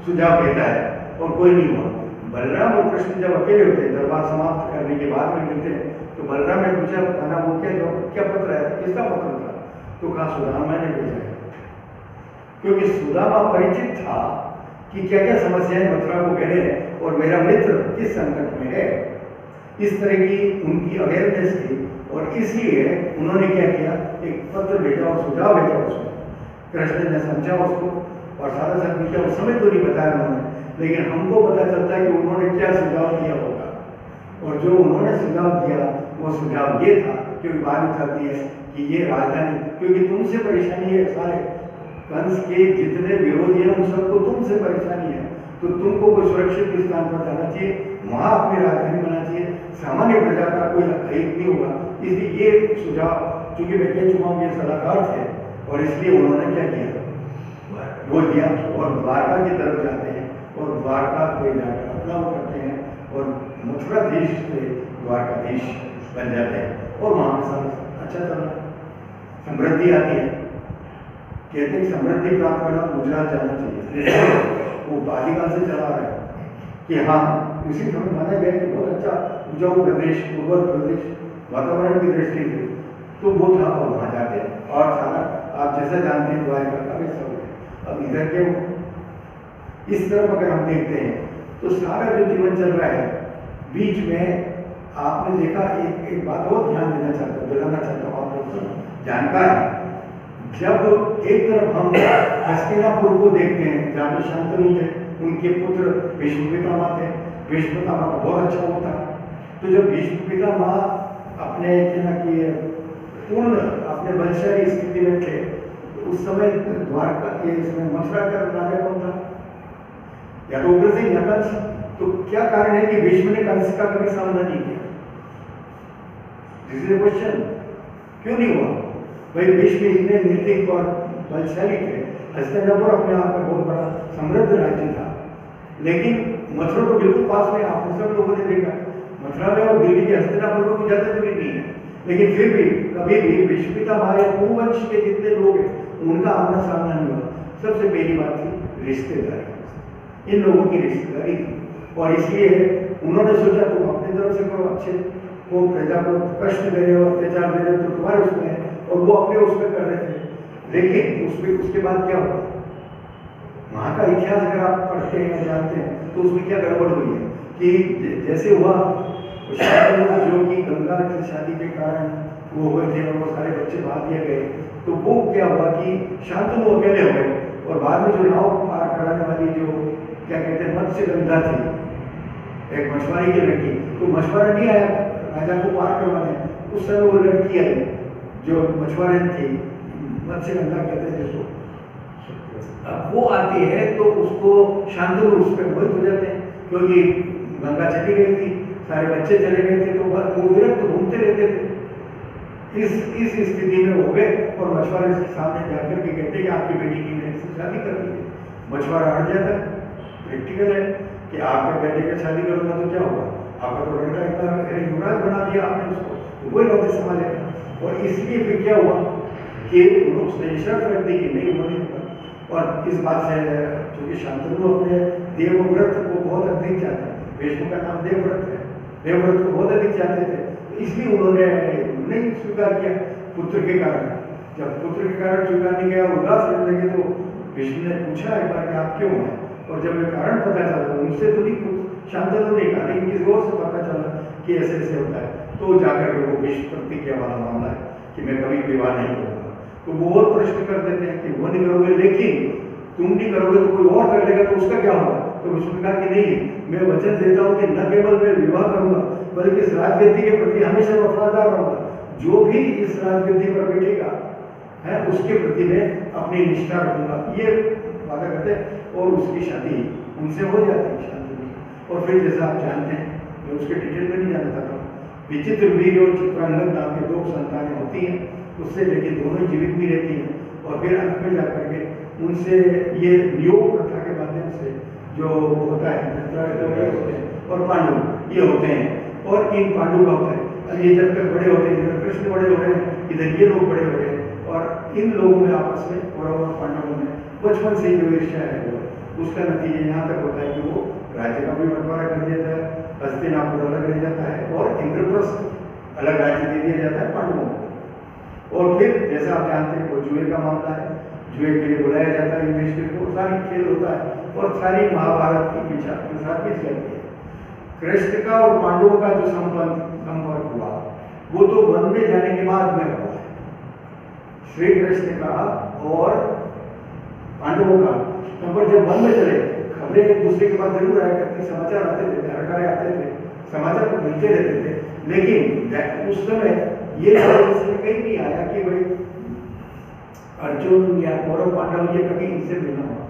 सुझाव देता है, और कोई नहीं हुआ। बलराम और कृष्ण जब अकेले होते हैं, दरबार समाप्त करने के बाद में मिलते हैं, तो बलराम ने पूछा, कहना वो क्या पत्र आया था, किसका पत्र था। तो कहा, सुदामा ने भेजा है, क्योंकि सुदामा परिचित था कि क्या क्या समस्याएं मथुरा को घेरे हैं, और मेरा मित्र किस संकट में है। इस तरह की उनकी अवेयरनेस थी, और इसलिए उन्होंने क्या किया, एक पत्र भेजा और सुझाव भेजा उसमें। कृष्ण ने समझा उसको, और सारा सब पूछा, उस समय तो नहीं बताया उन्होंने, लेकिन हमको पता चलता है कि उन्होंने क्या सुझाव दिया होगा। और जो उन्होंने सुझाव दिया वो सुझाव ये था क्योंकि बात उठाती है कि ये राजधानी, क्योंकि तुमसे परेशानी है, सारे कंस के जितने विरोधी हैं उन सबको तुमसे परेशानी है, तो तुमको कोई सुरक्षित स्थान पर जाना चाहिए, वहां अपनी राजधानी बनाना चाहिए, सामान्य प्रजा का कोई हित नहीं होगा। इसलिए ये सुझाव, चूंकि मैं कह चुका हूँ ये सलाहकार थे, और इसलिए उन्होंने क्या किया, वो दिया और द्वारका की तरफ जाते हैं और द्वारका को जाकर अपना वो करते हैं और मथुराधीश से द्वारकाधीश बन जाते हैं और वहाँ पे सब अच्छा चल रहा है, समृद्धि आती है। कहते हैं समृद्धि प्राप्त करना गुजरात जाना चाहिए, वो बालिकाल से चला रहा है कि हाँ उसी समय माना गया कि बहुत अच्छा उपजाऊ प्रदेश, उर्वर प्रदेश, वातावरण की दृष्टि से तो वो था, और वहाँ जाते हैं और सारा आप जैसा जानते हैं द्वारका का वैसा हो गया। अब इधर के इस तरफ अगर हम देखते हैं तो सारा जो जीवन चल रहा है, बीच में आपने देखा एक बात और ध्यान देना चाहता हूँ, दिलाना चाहता हूँ आप लोग जानकारी। जब एक तरफ हम हस्तिनापुर को देखते हैं जहाँ पे शांतनु थे, उनके पुत्र भीष्म पितामह थे, भीष्म पितामह का बहुत अच्छा होता, तो जब भीष्म पितामह अपने कहना कि पूर्ण अपने बलशाली स्थिति में थे, उस समय द्वारका ये इसमें मथुरा का राजा कौन था, या तो उग्रसेन या कंस। तो क्या कारण है कि भीष्म ने कंस का कभी सामना नहीं किया? दिस इज क्वेश्चन, क्यों नहीं हुआ भाई? भीष्म इतने नीतिक और बलशाली थे, हस्तिनापुर अपने आप में बहुत बड़ा समृद्ध राज्य था, लेकिन मथुरा तो बिल्कुल पास में, आपने सब लोगों ने देखा मथुरा में और दिल्ली के हस्तिनापुर में कोई ज्यादा दूरी नहीं है, लेकिन फिर भी कभी भी भीष्म पितामह या कुरुवंश के जितने लोग हैं उनका आमना सामना नहीं हुआ। सबसे पहली बात थी रिश्तेदारी, इन लोगों की रिश्तेदारी थी, और इसलिए उन्होंने सोचा तुम अपनी तरफ से करो, अच्छे को प्रजा को कष्ट दे रहे हो, अत्याचार दे रहे हो, तो तुम्हारे उसमें है, और वो अपने उसमें कर रहे थे। लेकिन उसमें उसके बाद क्या हुआ, वहाँ का इतिहास अगर आप पढ़ते हैं जानते हैं तो उसमें क्या गड़बड़ हुई है कि जैसे हुआ जो कि गंगा की शादी के कारण वो हुए थे और वो सारे बच्चे बाहर दिए गए, तो वो क्या हुआ कि शांतनु अकेले हो गए, और बाद में जो नाव पार कराने वाली जो क्या कहते हैं मत्स्यगंधा थी, एक मछुआरे की लड़की, तो मछुआरा नहीं आया राजा को पार करवाने, उस समय वो लड़की आई जो मछुआरे थी, मत्स्यगंधा कहते हैं जिसको, अब वो आती है तो उसको शांतनु उस पर मोहित हो जाते हैं, क्योंकि गंगा चली गई थी, सारे बच्चे चले गए थे, तो वो विरक्त घूमते रहते थे। इस स्थिति में हो गए और मछुआरे के सामने जाकर के कहते कि आपकी बेटी की मैंने इससे शादी कर दी है। मछुआरा हट जाता, प्रैक्टिकल है कि आपके बेटे का शादी करूंगा तो क्या होगा, आपका तो लड़का इतना युवराज बना दिया आपने उसको, तो वही लौटे संभालेगा। और इसलिए फिर क्या हुआ कि उसने शर्त रख दी कि नहीं होने का, और इस बात से चूंकि शांतनु अपने देवव्रत को बहुत अधिक चाहते हैं, भीष्म का नाम देवव्रत है, देवव्रत को बहुत अधिक चाहते थे, तो इसलिए उन्होंने नहीं स्वीकार किया पुत्र के कारण। जब पुत्र के कारण स्वीकार नहीं किया, उदास रहने लगे, तो भीष्म ने पूछा एक बार कि आप क्यों हैं, और जब ये कारण पता चला उनसे तो नहीं, शांतनु ने कहा, लेकिन किसी और से पता चला कि ऐसे ऐसे होता है, तो जाकर के वो भीष्म प्रतिज्ञा वाला मामला है कि मैं कभी विवाह नहीं करूँगा। तो वो और प्रश्न कर देते हैं कि वो नहीं करोगे, लेकिन तुम नहीं करोगे तो कोई और कर लेगा, तो उसका क्या होगा? तो विष्णु ने कहा कि नहीं, मैं वचन देता हूँ कि न केवल मैं विवाह करूंगा बल्कि इस राजगद्दी के प्रति हमेशा वफादार रहूंगा, जो भी इस राजगद्दी पर बैठेगा है उसके प्रति मैं अपनी निष्ठा रखूंगा, ये वादा करते हैं। और उसकी शादी उनसे हो जाती है शांति, और फिर जैसा आप जानते हैं, मैं उसके डिटेल में नहीं जाना चाहता हूँ, विचित्र वीर और चित्रांगद नाम के 2 संतानें होती हैं उससे, लेकिन दोनों जीवित भी रहती हैं, और फिर अंत में जाकर के उनसे ये नियोग प्रथा के माध्यम से जो होता है और पांडु ये होते हैं, और इन पांडु का होता है, और ये जब तक बड़े होते हैं, इधर कृष्ण बड़े हो रहे हैं, इधर ये लोग बड़े हो रहे हैं, और इन लोगों में आपस में कौरव और पांडवों में बचपन से जो ईर्ष्या है वो, उसका नतीजा यहाँ तक होता है कि वो राज्य का भी बंटवारा कर दिया जाता है, हस्तिनापुर अलग रह जाता है और इंद्रप्रस्थ अलग राज्य दे दिया जाता है पांडवों को। और फिर जैसा आप जानते हैं वो जुए का मामला है, जुए के लिए बुलाया जाता है युधिष्ठिर को, सारी खेल होता है और सारी महाभारत की पीछा के साथ भी चलती है। कृष्ण का और पांडवों का जो संपर्क हुआ वो तो वन में जाने के बाद में हुआ है, श्री कृष्ण का और पांडवों का। पर जब वन में चले खबरें एक दूसरे के पास जरूर आया करती, समाचार आते थे, जानकारी आते थे, समाचार मिलते रहते थे, लेकिन उस समय ये इसमें कहीं नहीं आया कि भाई अर्जुन या कौरव पांडव ये कभी इनसे मिलना हुआ।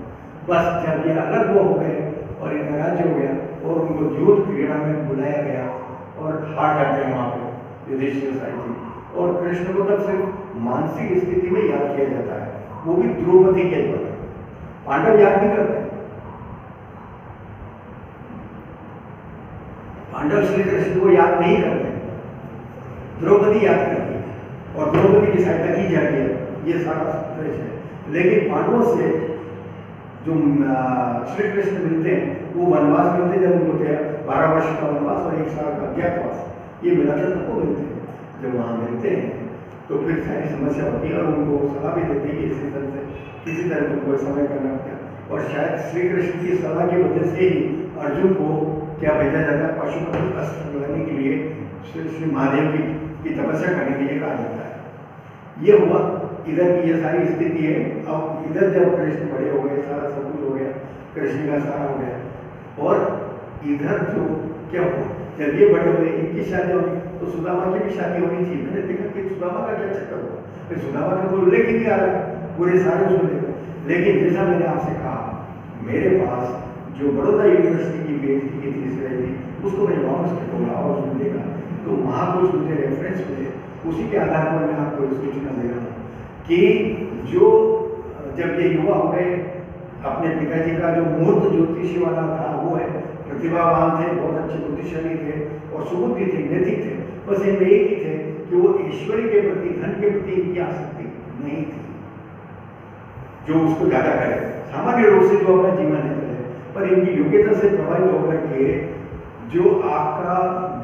बस जब ये अलग वो हो गए और इनका राज्य हो गया और उनको युद्ध क्रीड़ा में बुलाया गया और हार जाते हैं वहाँ पे युधिष्ठिर साइड थी, और कृष्ण को तब सिर्फ मानसिक स्थिति में याद किया जाता है, वो भी द्रौपदी के द्वारा। पांडव याद नहीं करते, पांडव श्री कृष्ण को याद नहीं करते, द्रौपदी याद करती है और द्रौपदी की सहायता की जाती है, ये सारा दृश्य है। लेकिन पांडवों से जो श्री कृष्ण मिलते हैं वो वनवास मिलते हैं, जब उनको 12 वर्ष का वनवास और 1 साल का अज्ञातवास, ये मिलाकर सबको मिलते हैं। जब वहाँ मिलते हैं तो फिर सारी समस्या होती है और उनको सलाह भी देते हैं कि किसी तरह तुमको समय करना पड़ता है। और शायद श्री कृष्ण की सलाह की वजह से ही अर्जुन को क्या भेजा जाता है, पशुपति अस्त्र लाने के लिए श्री महादेव की तपस्या करने के लिए कहा जाता है। ये हुआ, इधर की ये सारी स्थिति है। अब इधर जब कृष्ण बड़े हो गए, सारा सब कुछ हो गया, कृष्ण का सारा हो गया, और इधर जो क्या हुआ, जब ये बड़े हुए, इनकी शादी होगी तो सुदामा की भी शादी होनी चाहिए। मैंने देखा कि सुदामा का क्या चक्कर हुआ, फिर सुदामा का कोई उल्लेख ही नहीं आ रहा, पूरे सारे उसमें देखो। लेकिन जैसा मैंने आपसे कहा, मेरे पास जो बड़ौदा यूनिवर्सिटी की PhD की थीसिस रही थी, उसको मैंने वापस बोला और उसमें देखा तो वहाँ कुछ मुझे रेफरेंस मिले, उसी के आधार पर मैं आपको सूचना दे रहा हूँ कि जो जब ये युवा हो गए, अपने पिताजी का जो मूर्त ज्योतिषी वाला था वो है, प्रतिभावान थे, बहुत अच्छे बुद्धिशाली थे और सुबुद्धि थे, नैतिक थे, बस इनमें एक ही थे कि वो ईश्वरी के प्रति, धन के प्रति इनकी आसक्ति नहीं थी जो उसको ज्यादा करे। सामान्य रूप से जो अपना जीवन है चले, पर इनकी योग्यता से प्रभावित होकर के जो आपका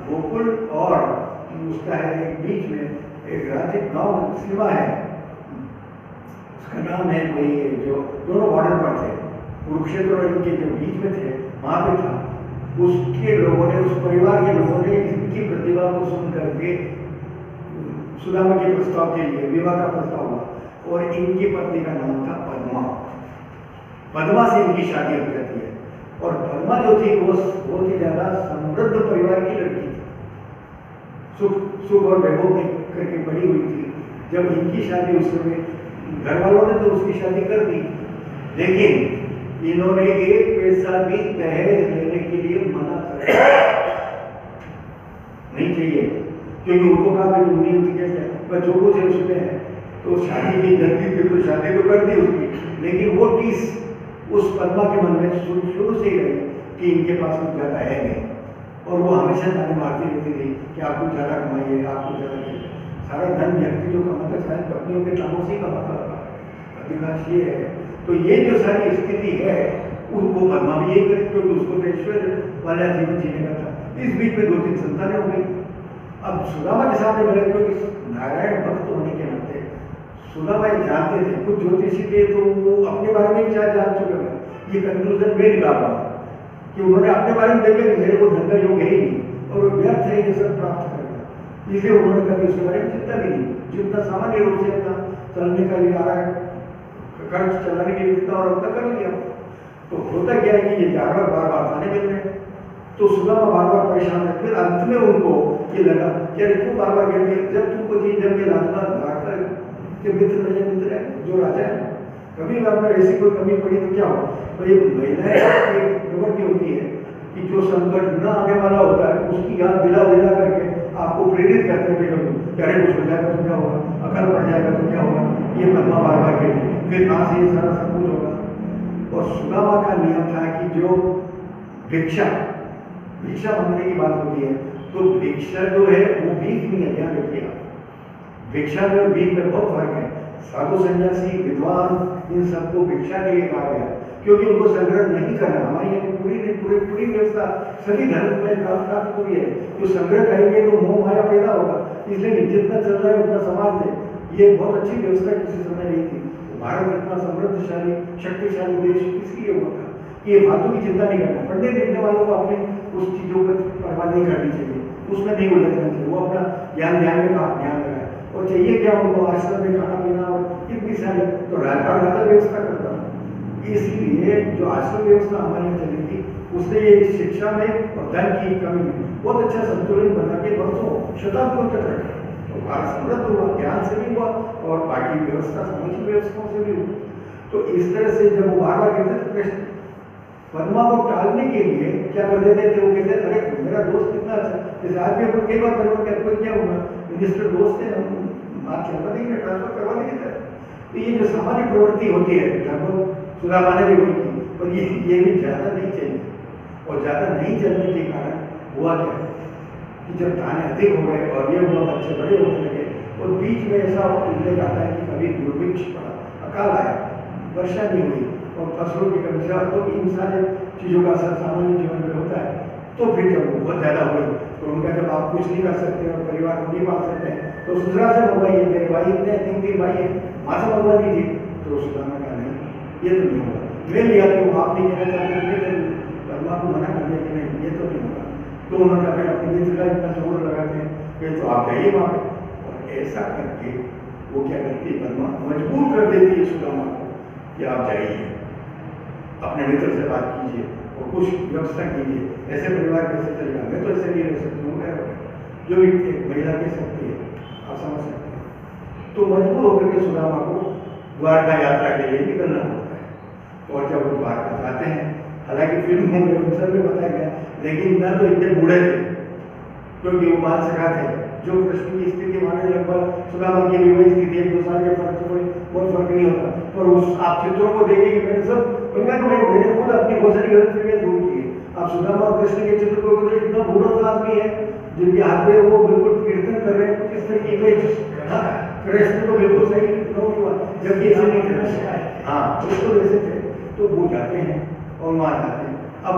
गोकुल और उसका है एक बीच में एक राज्य गांव सीमा है, उसका नाम है कोई, जो दोनों बॉर्डर पर थे, कुरुक्षेत्र और इनके जो बीच में थे वहां पे था। उसके लोगों ने, उस परिवार के लोगों ने इनकी प्रतिभा को सुन करके सुदामा के प्रस्ताव के लिए विवाह का प्रस्ताव हुआ और इनकी पत्नी का नाम था पद्मा। पद्मा से इनकी शादी हो जाती है और पद्मा जो थी वो बहुत ही ज्यादा समृद्ध परिवार की लड़की थी, सुख और वैभव करके बड़ी हुई थी। जब इनकी शादी उस समय घर वालों ने तो उसकी शादी कर दी, लेकिन इन्होंने 1 पैसा भी दहेज लेने के लिए मना कर दिया, नहीं चाहिए, क्योंकि उनको कहा कि तुम नहीं होती कैसे, पर जो कुछ है उसमें है। तो शादी की जल्दी थी तो शादी तो कर दी उसकी, लेकिन वो टीस उस पद्मा के मन में शुरू से ही रही कि इनके पास कुछ ज़्यादा है नहीं, और वो हमेशा ताने मारती रहती थी कि आप कुछ ज़्यादा कमाइए, आप कुछ ज़्यादा करिए। सारा धन व्यक्ति जो कमाता है शायद पत्नियों के कामों से ही कमाता होगा, अधिकांश ये है। तो ये जो सारी स्थिति है उनको पद्मा भी यही करी, क्योंकि उसको ऐश्वर्य वाला जीवन जीने का था। इस बीच में 2-3 संतानें हो गई। अब सुदामा के सामने बोले, क्योंकि नारायण भक्त होने के नाते सुदामा जानते थे, कुछ ज्योतिषी थे तो वो अपने बारे में भी शायद जान चुके हैं। ये कंक्लूजन मैं निकाल रहा हूँ कि उन्होंने अपने बारे में देखे कि मेरे को धन का योग है ही नहीं और वो व्यर्थ है ये सब प्राप्त करेगा, इसलिए उन्होंने कभी उसके बारे में चिंता भी नहीं, जितना सामान्य रूप से अपना चलने का लिए आ रहा है, खर्च चलाने के लिए जितना और उतना कर लिया। तो होता क्या है कि ये जानवर बार बार खाने मिल रहे हैं, तो सुदामा बार बार परेशान है। फिर अंत में उनको ये लगा कि अरे क्यों बार बार कहते हैं, जब तुमको चीज जब ये लादूंगा के मित्र है जो राजा है, कभी आपने ऐसी कोई कमी पड़ी तो क्या हो। तो ये महिलाएं प्रवृत्ति होती है कि जो संकट न आने वाला होता है उसकी याद दिला करके आपको प्रेरित करते हैं, अरे कुछ हो जाएगा तो क्या होगा, अकल पड़ जाएगा तो क्या होगा, ये पद्मा बार बार कहती, फिर कहाँ से ये सारा सब कुछ होगा। और सुदामा का नियम था कि जो भिक्षा मांगने की बात होती है, तो भिक्षा जो है वो भीख नहीं है, ध्यान रखिए आप, भिक्षा में और भीख में बहुत फर्क है। साधु सन्यासी विद्वान इन सबको भिक्षा के लिए कहा गया, क्योंकि उनको संग्रह नहीं करना। हमारी यहाँ पूरी व्यवस्था सभी धर्म में प्राप्त हुई है, जो संग्रह करेंगे तो मोह माया पैदा होगा, इसलिए जितना चल रहा है उतना समाज में ये बहुत अच्छी व्यवस्था किसी समय नहीं थी। भारत इतना समृद्धशाली शक्तिशाली देश इसलिए हुआ था कि ये फालतू की चिंता नहीं करना, पढ़ने लिखने वालों को अपनी उस चीज़ों पर परवाह नहीं करनी चाहिए, उसमें नहीं उलझना चाहिए, वो अपना ध्यान में ध्यान लगाए। और चाहिए क्या उनको, आश्रम में खाना पीना और इतनी सारी, तो राजा व्यवस्था करता था। इसलिए जो आश्रम व्यवस्था हमारे यहाँ चली थी उसने ये शिक्षा में और धन की कमी में बहुत अच्छा संतुलन बना के वर्षों शताब्दियों तक रखा। तो भारत समृद्ध हुआ, ज्ञान से भी हुआ और बाकी व्यवस्था सामाजिक व्यवस्थाओं से भी हुई। तो इस तरह से जब वो बार बार कहते तो कृष्ण पद्मा को टालने के लिए क्या कर देते थे, वो कहते अरे मेरा दोस्त कितना अच्छा, जैसे आज भी अपन कई बार पद्मा क्या कोई क्या हुआ मिनिस्टर दोस्त है, हम बात करवा देंगे, ट्रांसफर करवा देंगे। तो ये जो सामान्य प्रवृत्ति होती है लगभग सुदामा ने भी वही की, पर ये भी ज़्यादा नहीं चाहिए। और ज़्यादा नहीं चलने के कारण हुआ क्या कि जब दाने अधिक हो गए और ये हुआ बच्चे बड़े होने लगे और बीच में ऐसा उल्लेख आता है कि कभी दुर्भिक्ष पड़ा, अकाल आया, वर्षा नहीं हुई और फसलों की कमी से, तो इन सारे चीज़ों का असर सामान्य जीवन में होता है। तो फिर जब बहुत ज़्यादा हुई तो उनका जब आप कुछ नहीं कर सकते और परिवार को नहीं पाल सकते हैं तो ससुराल से मंगवाइए, मेरे भाई इतने 3 भाई है, माँ से मंगवा लीजिए। तो सुदामा का नहीं, ये तो नहीं होगा, मैं लिया कि आप नहीं कहना चाहते पद्मा को मना करने के नहीं, ये तो नहीं होगा। तो उन्होंने फिर अपने मित्र का इतना जोर लगाते हैं कि तो आप जाइए वहाँ पे, और ऐसा करके वो क्या करती है पद्मा, मजबूर कर देती है सुदामा को कि आप जाइए, अपने मित्र से बात कीजिए और कुछ व्यवस्था कीजिए, ऐसे परिवार कैसे चलेगा, मैं तो ऐसे नहीं रह सकती हूँ, जो एक महिला कह सकती है, आप समझ सकते हैं। तो मजबूर होकर के सुदामा को द्वारका यात्रा के लिए निकलना होता है। और जब वो द्वारका जाते हैं, हालांकि फिल्मों में उन सब में बताया गया, लेकिन न तो इतने बूढ़े थे क्योंकि वो बाल सखा थे, जो कृष्ण की स्थिति माने लगभग सुदामा की भी वही स्थिति, 1-2 साल के फर्क से कोई बहुत फर्क नहीं होता। पर उस आप चित्रों को देखेंगे, मैंने सब मैंने खुद अपनी बहुत सारी गलत फहमियां दूर की है। आप सुदामा और कृष्ण के चित्र को देखिए, इतना बूढ़ा सा आदमी है जिनके हाथ में वो बिल्कुल कीर्तन कर रहे हैं, कुछ इस तरह की इमेज, कृष्ण तो बिल्कुल सही हुआ, जबकि ऐसे नहीं थे, हाँ बिल्कुल ऐसे थे। तो वो जाते हैं और वहाँ जाते हैं। अब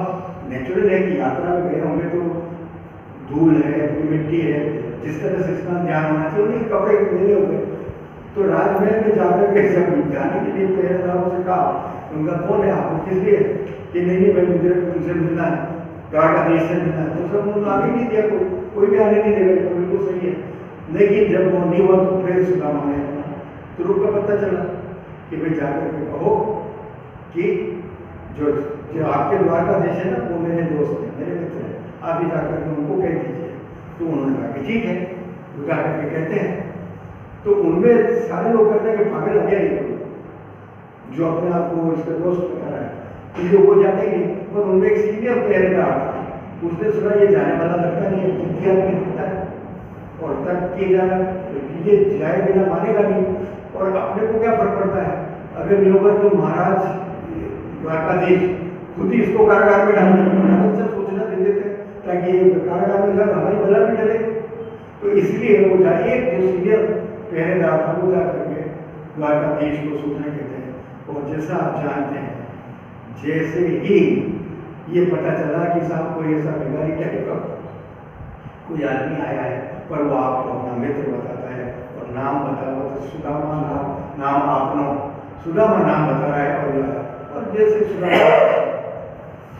नेचुरल है कि यात्रा में गए होंगे तो धूल है, मिट्टी है, जिस तरह से स्नान ध्यान होना चाहिए, उन्हीं कपड़े मेले हो गए। तो राजमहल में जाकर के जब जाने के लिए पहरेदारों से कहा, उनका कौन है आप, किस लिए, कि नहीं भाई मुझे तुमसे मिलना है, द्वारकाधीश से मिलना है। तो सब उन्होंने आने नहीं दिया, कोई भी आने नहीं देगा, तो बिल्कुल सही है। लेकिन जब वो नहीं हुआ तो फिर सुदामा ने तो रुक का पता चला कि भाई जाकर के कहो कि जो आपके द्वारकाधीश है ना, वो मेरे दोस्त हैं, मेरे मित्र हैं, आप ही जाकर के उनको कह दीजिए। तो उन्होंने कहा कि ठीक है, वो जाकर के कहते हैं। तो उनमें सारे लोग कहते हैं कि पागल आ गया ये, जो अपने आप को इसका दोस्त बता रहा है, तो वो जाते ही नहीं। पर उनमें एक सीनियर पहरेदार था, उसने सुना ये जाने वाला लगता नहीं है, बुद्धि आदमी होता है और तर्क किए जाना, ये जाए बिना मानेगा नहीं, और अपने को क्या फर्क पड़ता है, अगर नहीं होगा तो महाराज द्वारकाधीश खुद ही इसको कारागार में डाल देते, अच्छा सोचना दे देते ताकि कारागार में जब हमारी बला भी डले। तो इसलिए वो जाए, एक जो सीनियर पहरेदार था वो जा करके द्वारकाधीश को सूचना कहते हैं। और जैसा आप जानते हैं, जैसे ही ये पता चला कि साहब कोई ऐसा बेगारी टाइप का कोई आदमी आया है, पर वो आपको अपना मित्र बताता है और नाम बता हुआ, तो सुदामा नाम आपनो, सुदामा नाम बता रहा है। और जैसे सुदामा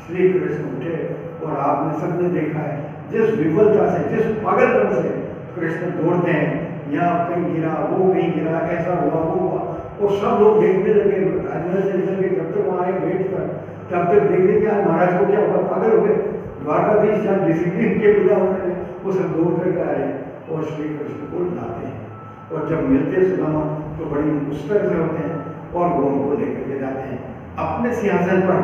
श्री कृष्ण उठे और आपने सबने देखा है जिस विफलता से, जिस पागलपन से कृष्ण दौड़ते हैं, यहाँ कहीं गिरा, वो कहीं गिरा, ऐसा हुआ वो हुआ, और सब लोग देखने लगे। राजमहल से निकल के जब तक वहाँ आए वेट कर, तब तक देखते कि आज महाराज को क्या हुआ, पागल हो गए। द्वारकाधीश जहाँ डिसिप्लिन के बिना होते हैं वो सब दौड़ करके आ रहे हैं और श्री कृष्ण को लाते हैं। और जब मिलते सुदामा तो बड़ी मुस्तर से होते हैं और वो उनको लेकर के जाते हैं अपने सिंहासन पर।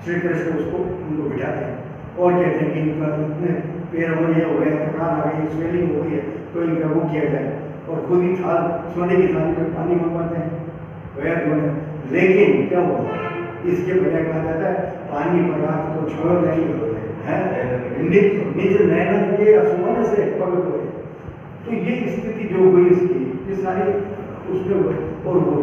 श्री कृष्ण उसको उनको बिठाते हैं और कहते हैं कि इनका इतने पैरों में ये हो गए, थकान आ गई, स्वेलिंग हो गई है, तो इनका वो किया जाए। और खुद ही थाल, सोने की थाली में पानी मंगवाते हैं, वह धोने। लेकिन क्या हुआ, इसके बजाय कहा जाता है पानी पर रात को छोड़ नहीं है, नीचे नैना के आसमान से पग धोए। तो ये स्थिति जो हुई इसकी, ये सारी उसमें हुए और वो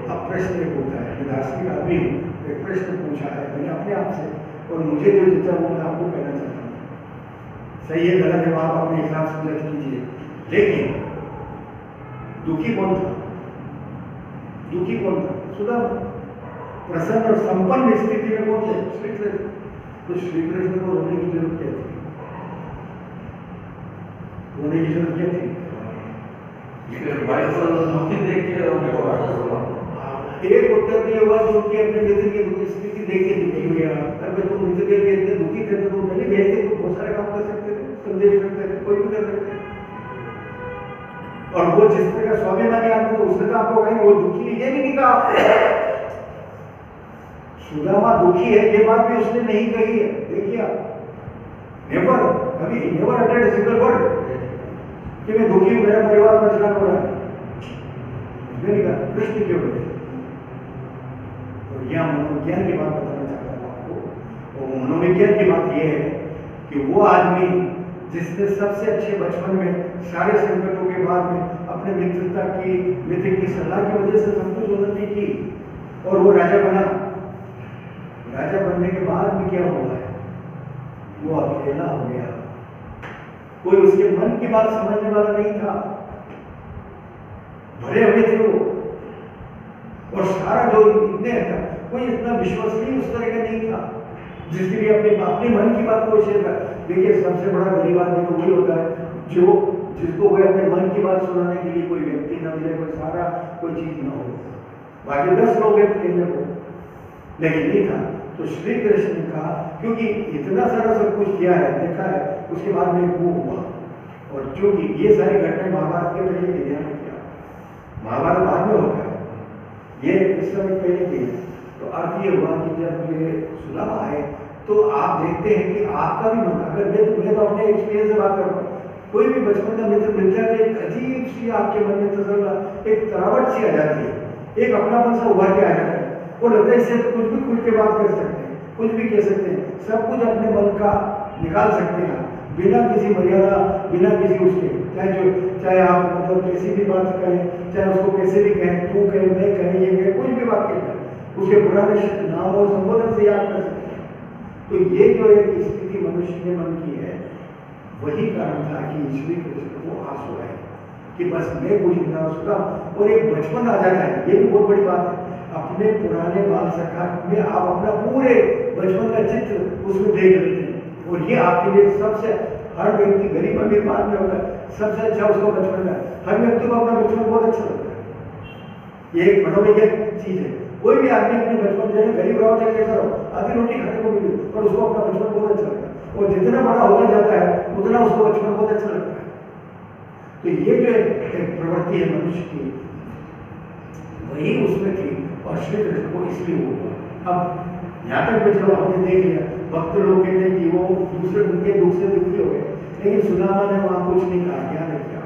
अब प्रश्न एक होता है, दार्शनिक आदमी एक प्रश्न पूछा है मैंने अपने आप से, और मुझे जो जितना वो मैं आपको कहना चाहता हूँ, सही है गलत है आप अपने हिसाब से जज कीजिए। लेकिन दुखी कौन था, दुखी कौन था, सुदामा। प्रसन्न और संपन्न स्थिति में कौन थे, श्री कृष्ण। तो श्री कृष्ण को रोने की जरूरत क्या थी, रोने की जरूरत क्या थी? एक उत्तर दिया हुआ जो उनकी अपने मित्र की स्थिति देख के दुखी हुई। अगर तुम मित्र के लिए इतने दुखी थे तो तुम पहले भेजते, तो बहुत सारे काम कर सकते थे, संदेश करते थे, कोई भी कर सकते थे। और वो जिस तरह का स्वाभिमानी आदमी, तो उसने तो आपको कहेंगे वो दुखी है, ये भी नहीं कहा। सुदामा दुखी है ये बात भी उसने नहीं कही है। देखिए आप, नेवर, कभी never attend a single word कि मैं दुखी हूं, मेरा परिवार परेशान हो रहा है, उसने नहीं कहा। कृष्ण क्यों बोले? तो यह मनोविज्ञान की बात बताना चाहता हूं आपको। और मनोविज्ञान की बात यह है कि वो आदमी जिसने सबसे अच्छे बचपन में सारे संकटों के बाद में अपने मित्र की सलाह की वजह से सब कुछ उन्नति की और वो राजा बना। राजा बनने के बाद भी क्या हुआ है? वो अकेला हो गया, कोई उसके मन की बात समझने वाला नहीं था, भरे हुए थे वो। और सारा जो इतने था, कोई इतना विश्वसनीय उस तरह का नहीं था जिसके लिए अपने मन की बात को शेयर कर। देखिए सबसे बड़ा गरीब आदमी तो वही होता है जिसको कोई अपने मन की बात सुनाने के लिए कोई व्यक्ति न मिले, कोई सहारा, कोई चीज न हो। बाकी 10 लोग हैं कहने को, लेकिन नहीं था। तो श्री कृष्ण ने कहा, क्योंकि इतना सारा सब कुछ किया है, देखा है, उसके बाद में वो हुआ। और क्योंकि ये सारी घटनाएं महाभारत के पहले की, ध्यान रखिए, महाभारत बाद में होता है, ये इस समय पहले की है। तो अर्थ ये हुआ कि जब ये सुदामा आए तो आप देखते हैं कि आपका भी मन, अगर मैं तो अपने एक्सपीरियंस से बात कर रहा हूँ, कोई भी बचपन का मित्र मिलता है तो एक अजीब सी आपके मन में तसल्ला, एक तरावट सी आ जाती है, एक अपनापन सा उभर के आ जाता है। वो लगता है इससे तो कुछ भी खुल के बात कर सकते हैं, कुछ भी कह सकते हैं, सब कुछ अपने मन का निकाल सकते हैं बिना किसी मर्यादा, बिना किसी उसके, चाहे आप मतलब कैसी भी बात करें, चाहे उसको कैसे भी कहें, तू कहे, मैं कहे, ये कहे, कुछ भी बात कहें, उसके पुराने नाम और संबोधन से याद कर सकते हैं। तो ये जो एक स्थिति मनुष्य के मन की है, वही कारण था कि श्री कृष्ण को आंसू आए कि बस मैं कुछ ना सुना। और एक बचपन आ जाता है, ये भी बहुत बड़ी बात है। अपने पुराने बाल सखा में आप अपना पूरे बचपन का चित्र उसमें देख लेते हैं, और ये आपके लिए सबसे, हर व्यक्ति गरीब अमीर बाद में होता है, सबसे अच्छा उसका बचपन है। हर व्यक्ति को अपना बचपन बहुत अच्छा लगता है। ये एक मनोवैज्ञानिक चीज है। कोई भी आदमी अपने बचपन से गरीब रहो चाहे कैसा रहो, आधी रोटी खाने को मिले, पर उसको अपना बचपन बहुत अच्छा लगता है। और जितना बड़ा होता जाता है उतना उसको बचपन बहुत अच्छा लगता है। तो ये जो एक प्रवृत्ति है मनुष्य की, वही उसमें थी, और श्री कृष्ण को इसलिए हुआ। अब यहाँ तक भी चलो हमने देख लिया, भक्त लोग कहते हैं कि वो दूसरे उनके दुख से दुखी हो गए, लेकिन सुदामा ने वहाँ कुछ नहीं कहा, क्या नहीं किया,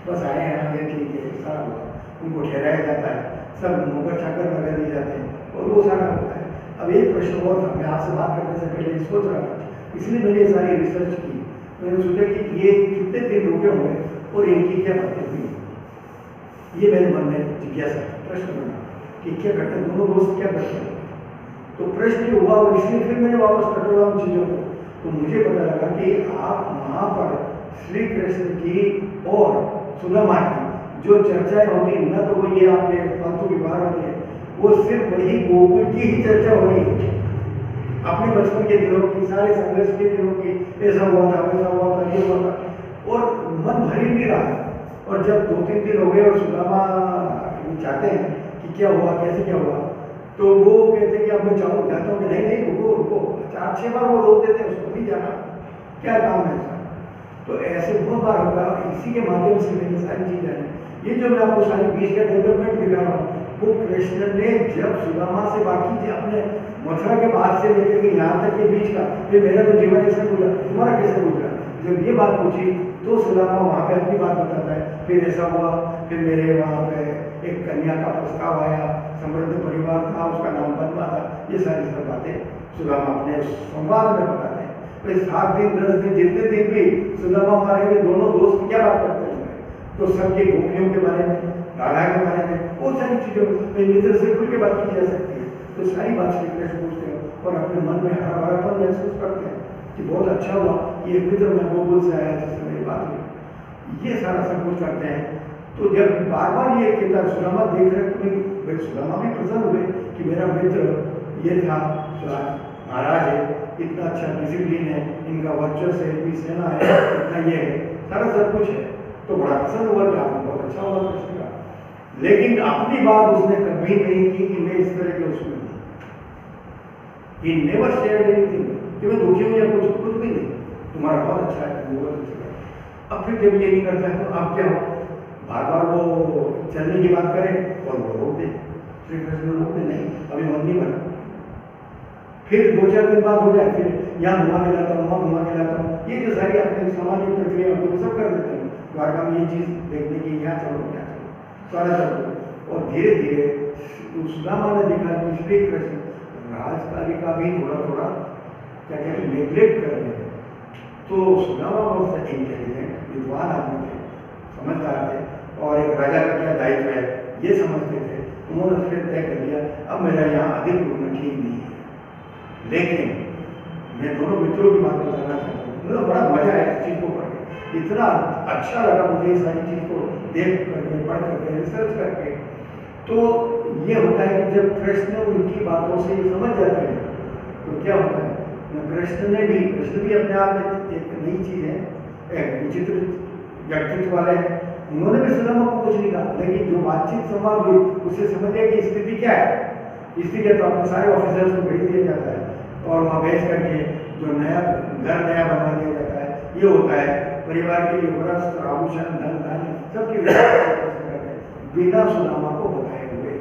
बस आए हैं, आगे ठीक है, सारा हुआ, उनको ठहराया जाता है, सब नौकर चाकर लगा दिए जाते हैं, और वो सारा होता है। अब एक प्रश्न और था, मैं आपसे बात करने से पहले सोच रहा था, इसलिए मैंने ये सारी रिसर्च की। मैंने सोचा कि ये कितने दिन रुके हुए और इनकी क्या बातें हुई, ये मेरे मन में जिज्ञासा प्रश्न बना कि क्या करते, दोनों दोस्त क्या करते हैं। तो प्रश्न हुआ, और इसलिए फिर मैंने वापस टटोला उन चीज़ों को, तो मुझे पता लगा कि आप वहाँ पर श्री कृष्ण की और सुदामा की जो चर्चाएं होती, न तो वो ये आपके फालतू की बात होती है, वो सिर्फ वही गोकुल की ही चर्चा हो रही है, अपने बचपन के दिनों की, सारे संघर्ष के दिनों की, ऐसा हुआ था, वैसा हुआ था, ये हुआ था, और मन भर ही नहीं रहा। और जब 2-3 दिन हो गए और सुदामा चाहते हैं कि क्या हुआ, कैसे क्या हुआ, तो वो कहते हैं कि अब मैं जाता हूँ, नहीं रुको, 4-6 बार वो रोक देते हैं उसको, नहीं जाना, क्या काम है ऐसा। तो ऐसे बहुत बार होगा। इसी के माध्यम से मैंने सारी चीजें हैं, ये जो मैं आपको सारी बीच का डेवलपमेंट दिखा रहा हूँ, वो कृष्ण ने जब सुदामा से बाकी अपने मथुरा के बाद से लेकर के यहाँ तक के बीच का, ये मेरा तो जीवन ऐसा गुजरा, तुम्हारा कैसे गुजरा, जब ये बात पूछी तो सुदामा वहाँ पे अपनी बात बताता है, फिर ऐसा हुआ, फिर मेरे वहाँ पे एक कन्या का प्रस्ताव आया, समृद्ध परिवार था, उसका नाम बनवा था, ये सारी सब बातें सुदामा अपने संवाद में बताते हैं। तो 7 दिन 10 दिन जितने दिन भी सुदामा हमारे दोनों दोस्त क्या बात करते हैं, तो सबकी गोपियों के बारे में, राधा के बारे में, बहुत सारी चीज़ों में मित्र से खुल के बात की जा सकती है। तो सारी बात श्री कृष्ण पूछते हैं और अपने मन में हरा भरापन महसूस करते हैं कि बहुत अच्छा हुआ, ये मित्र मैं गोकुल से आया जिससे मेरी बात हुई, ये सारा सब कुछ करते हैं। तो जब बार बार ये कहता है, सुदामा देख रहे तो भाई सुदामा भी प्रसन्न हुए कि मेरा मित्र ये था, महाराज है, इतना अच्छा डिसिप्लिन है, इनका वर्चस्व है, इतनी सेना है, इतना ये है, सारा सब कुछ है। तो बड़ा प्रसन्न हुआ कि आपको बहुत अच्छा हुआ कृष्ण का। लेकिन अपनी बात उसने कभी नहीं की कि मैं इस तरह के उसमें हूँ। He never shared anything कि मैं दुखी हूँ या कुछ भी नहीं, तुम्हारा बहुत अच्छा है, बहुत अच्छा है। अब फिर जब ये नहीं करता है तो आप क्या हो, बार बार वो चलने की बात करें और वो रोक दे, श्री कृष्ण रोक दे, नहीं अभी मन नहीं बना। फिर 2-4 दिन बाद हो जाए, फिर यहाँ घुमा के लाता हूँ, वहाँ घुमा के लाता हूँ, ये जो सारी अपने सामाजिक प्रक्रिया होती है सब कर देते हैं। द्वारका में ये चीज़ देखने की, यहाँ चलो क्या चलो, सारा चलो। और धीरे धीरे सुदामा ने देखा कि श्री कृष्ण राजकार्य का भी थोड़ा थोड़ा क्या कहते हैं नेग्लेक्ट कर रहे हैं। तो सुदामा बहुत इंटेलिजेंट विद्वान आदमी थे, समझदार थे, और एक राजा का क्या दायित्व है ये समझते थे। उन्होंने फिर तय कर लिया अब मेरा यहाँ अधिक रुकना ठीक नहीं है। लेकिन मैं दोनों मित्रों की बात बताना चाहता हूँ, मुझे बड़ा मजा आया इस चीज़ को पढ़ के, इतना अच्छा लगा मुझे इस सारी चीज़ को देख करके, पढ़ करके, रिसर्च करके। तो ये होता है कि जब कृष्ण उनकी बातों से ये समझ जाते हैं तो क्या होता है, कृष्ण भी अपने आप में एक नई चीज़ है, एक विचित्र व्यक्तित्व वाले हैं। उन्होंने भी सुदामा को कुछ नहीं कहा, लेकिन जो बातचीत संवाद हुई उससे समझ लिया कि स्थिति क्या है। स्थिति तो अपने सारे ऑफिसर्स को भेज दिया जाता है और वहाँ भेज करके जो नया नया बनवा दिया जाता है, ये होता है परिवार के लिए वस्त्र आभूषण धन धान्य सबकी व्यवस्था करते हैं बिना सुदामा को बताए हुए।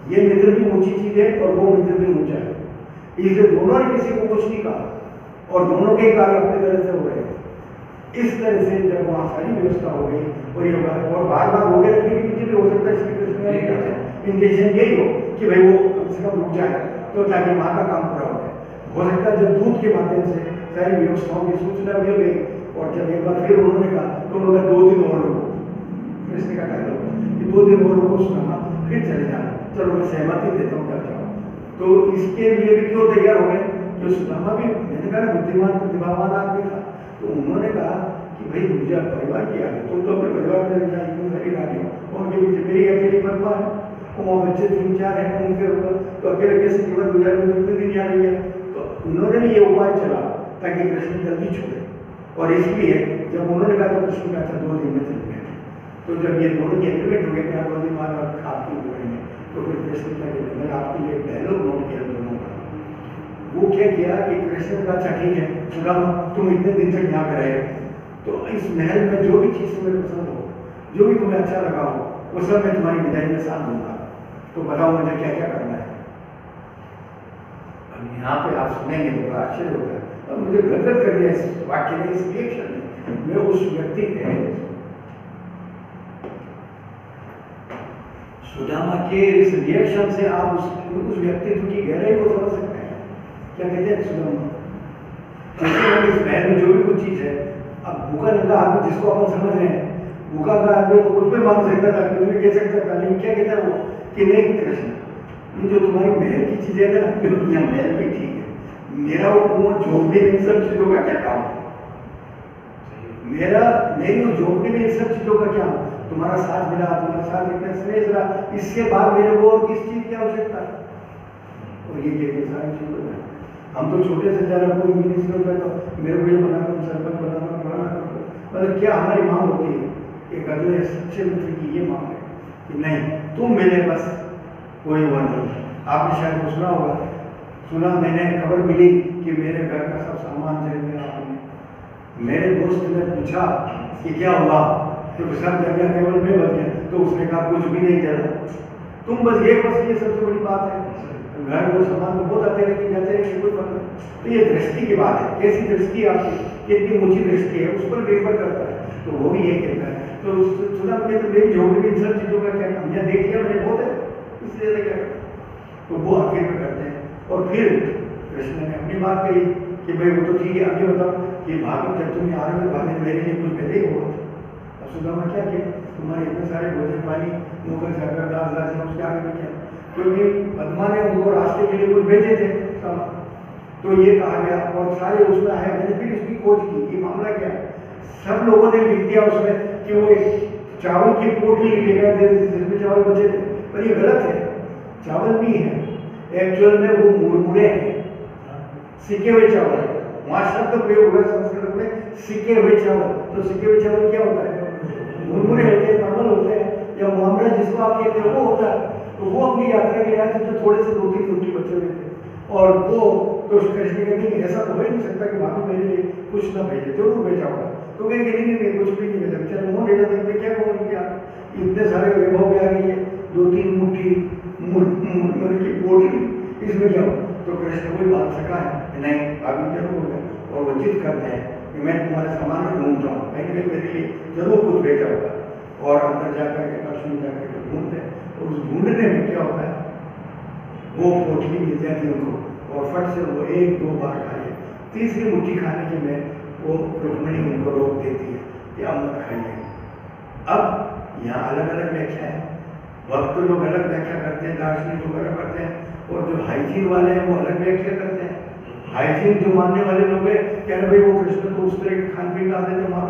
ये मित्र भी ऊंची चीज है और वो मित्र भी ऊंचा है, इसलिए दोनों ने किसी को कुछ नहीं कहा और दोनों के कार्य अपनी तरह से हो रहे हैं। इस तरह से जब वहाँ सारी व्यवस्था हो गई और ये और बार बार हो गए रखने के पीछे भी हो सकता है श्री कृष्ण का इंटेंशन यही हो कि भाई वो कम से कम रुक जाए तो ताकि माँ का काम पूरा हो जाए। हो सकता है जब दूध के माध्यम से सारी व्यवस्थाओं की सूचना मिल गई और जब एक बार फिर उन्होंने कहा तो उन्होंने 2 दिन और रुको, कृष्ण का डायलॉग कि 2 दिन और रुको सुनाना फिर चले जाना, चलो मैं सहमति देता हूँ क्या जाओ। तो इसके लिए भी क्यों तैयार हो गए कि सुदामा भी मैंने कहा बुद्धिमान प्रतिभावान आदमी था, तो उन्होंने कहा कि भाई मुझे परिवार की याद है, तुम तो अपने परिवार में रह इतनी सारी रानियों उनके बीच मेरी अकेली पत्मा है, वहाँ बच्चे 3-4 हैं उनके ऊपर, तो अकेले कैसे जीवन गुजारने में कितने दिन आ रही है। तो उन्होंने भी ये उपाय चला ताकि कृष्ण जल्दी छोड़े, और इसलिए जब उन्होंने कहा तो कृष्ण का अच्छा 2 दिन में चल गए। तो जब ये दोनों की एग्रीमेंट हो गया कि आप 2 दिन बाद आप खाती करेंगे, तो फिर कृष्ण क्या कहते मैंने आपके लिए एक डायलॉग नोट किया दोनों का। वो क्या किया कि कृष्ण का अच्छा ठीक है सुदामा तुम इतने दिन तक यहाँ पे रहे, तो इस महल में जो भी चीज़ तुम्हें पसंद हो, जो भी तुम्हें अच्छा लगा हो, वो सब मैं तुम्हारी विदाई में साथ दूंगा, तो बताओ मुझे क्या क्या करना है। अब यहाँ पे आप सुनेंगे तो बड़ा आश्चर्य होगा, और मुझे गदगद कर दिया इस वाक्य ने, इस रिएक्शन ने। मैं उस व्यक्ति के सुदामा के इस रिएक्शन से आप उस व्यक्तित्व की गहराई को समझ सकते हैं। क्या कहते हैं सुदामा, इस महल में जो भी कुछ चीज है, अब भूखा नंगा आदमी जिसको अपन समझ रहे हैं, भूखा का आदमी तो कुछ भी मांग सकता था, कुछ भी कह सकता था, लेकिन क्या कहता है वो कि नहीं कृष्ण, ये जो तुम्हारी महल की चीजें है ना, यहाँ महल भी ठीक है, मेरा वो झोंपड़ी में इन सब चीजों का क्या काम है, मेरी वो झोंपड़ी में इन सब चीजों का क्या, तुम्हारा साथ मिला, तुम्हारा साथ इतना स्नेह रहा, इसके बाद मेरे को और किस चीज की आवश्यकता है। और ये कहते सारी चीजों में हम तो छोटे से ज़्यादा कोई मिनिस्टर होता है तो मेरे को ये बनाना, सरपंच बनाना, मतलब क्या हमारी मांग होती है, एक अगले सच्चे मित्र की ये मांग है कि नहीं तुम मिले बस, कोई हुआ नहीं। आपने शायद सुना होगा, सुना मैंने खबर मिली कि मेरे घर का सब सामान जो है आपने, मेरे दोस्त ने पूछा कि क्या हुआ, तो सब जगह केवल मैं बच गया, तो उसने कहा कुछ भी नहीं चला, तुम बस ये सबसे बड़ी बात है। घर वो सामान में बहुत आते रहे जाते रहे कोई बात नहीं। तो ये दृष्टि की बात है, कैसी दृष्टि आपकी, कितनी ऊंची दृष्टि है, उस पर निर्भर करता है। तो वो भी ये कहता है, तो सुना मैंने तो मेरी झोंपड़ी में सब चीज़ों का क्या काम, यहाँ देख लिया मैंने बहुत है, इसलिए क्या करता, तो वो आखिर में करते हैं। और फिर कृष्ण ने अपनी बात कही कि भाई वो तो ठीक है, आगे बताओ कि भाभी जब तुम आ रहे हो भाभी मेरे लिए कुछ भेजे ही हो। अब सुदामा क्या किया, तुम्हारे इतने सारे भोजन पानी नौकर चाकर दास दास उसके आगे में क्या, क्योंकि पद्मा ने उनको रास्ते के लिए कुछ भेजे थे, तो ये कहा गया और सारे उसमें आए। मैंने फिर इसकी खोज की कि मामला क्या है, सब लोगों ने लिख दिया उसमें कि वो एक चावल की पोटली लेकर दे जिसमें चावल बचे थे, पर ये गलत है, चावल नहीं है, एक्चुअल में वो मुरमुरे हैं, सिके हुए चावल। वहाँ शब्द प्रयोग हुआ संस्कृत में सिके हुए चावल, तो सिके हुए चावल क्या होता है, मुरमुरे होते हैं, परवल होते हैं, या मुआमला जिसको आप कहते हैं वो होता है। तो वो अपनी यात्रा के लिए आए थे, जो थोड़े से 2-3 रोटी बचे हुए थे, और वो तो कृष्ण कहते हैं ऐसा तो हो ही नहीं सकता कि भाभी मेरे लिए कुछ ना भेजे, जरूर भेजा होगा। तो कहेंगे नहीं कुछ भी नहीं मिला, बेचारा मोह ले जाता है, मैं क्या कहूँ क्या इतने सारे वैभव में आ गई है, 2-3 मुट्ठी मुर्गे की पोटली, इसमें क्या हो? तो कृष्ण कोई बात सका है नहीं, अभी जरूर हो गया और वो जिद करते हैं कि मैं तुम्हारे सामान में ढूंढता हूँ, कहीं ना कहीं मेरे लिए जरूर कुछ भेजा होगा। और अंदर जाकर के लक्ष्मी जाकर के ढूंढते हैं, और उस ढूंढने में क्या होता है, वो पोटली मिल जाती है उनको और फट से वो 1-2 बार खा ले, तीसरी मुट्ठी खाने के में वो रुक्मिणी उनको रोक देती है कि अब मत खाइए। अब यहाँ अलग अलग व्याख्या है, भक्त लोग अलग व्याख्या करते हैं, दार्शनिक लोग अलग करते हैं, और जो हाइजीन वाले हैं वो अलग व्याख्या करते हैं। हाइजीन जो मानने वाले लोग हैं कह रहे भाई वो कृष्ण तो उस तरह के खान पीन का आते थे, वहाँ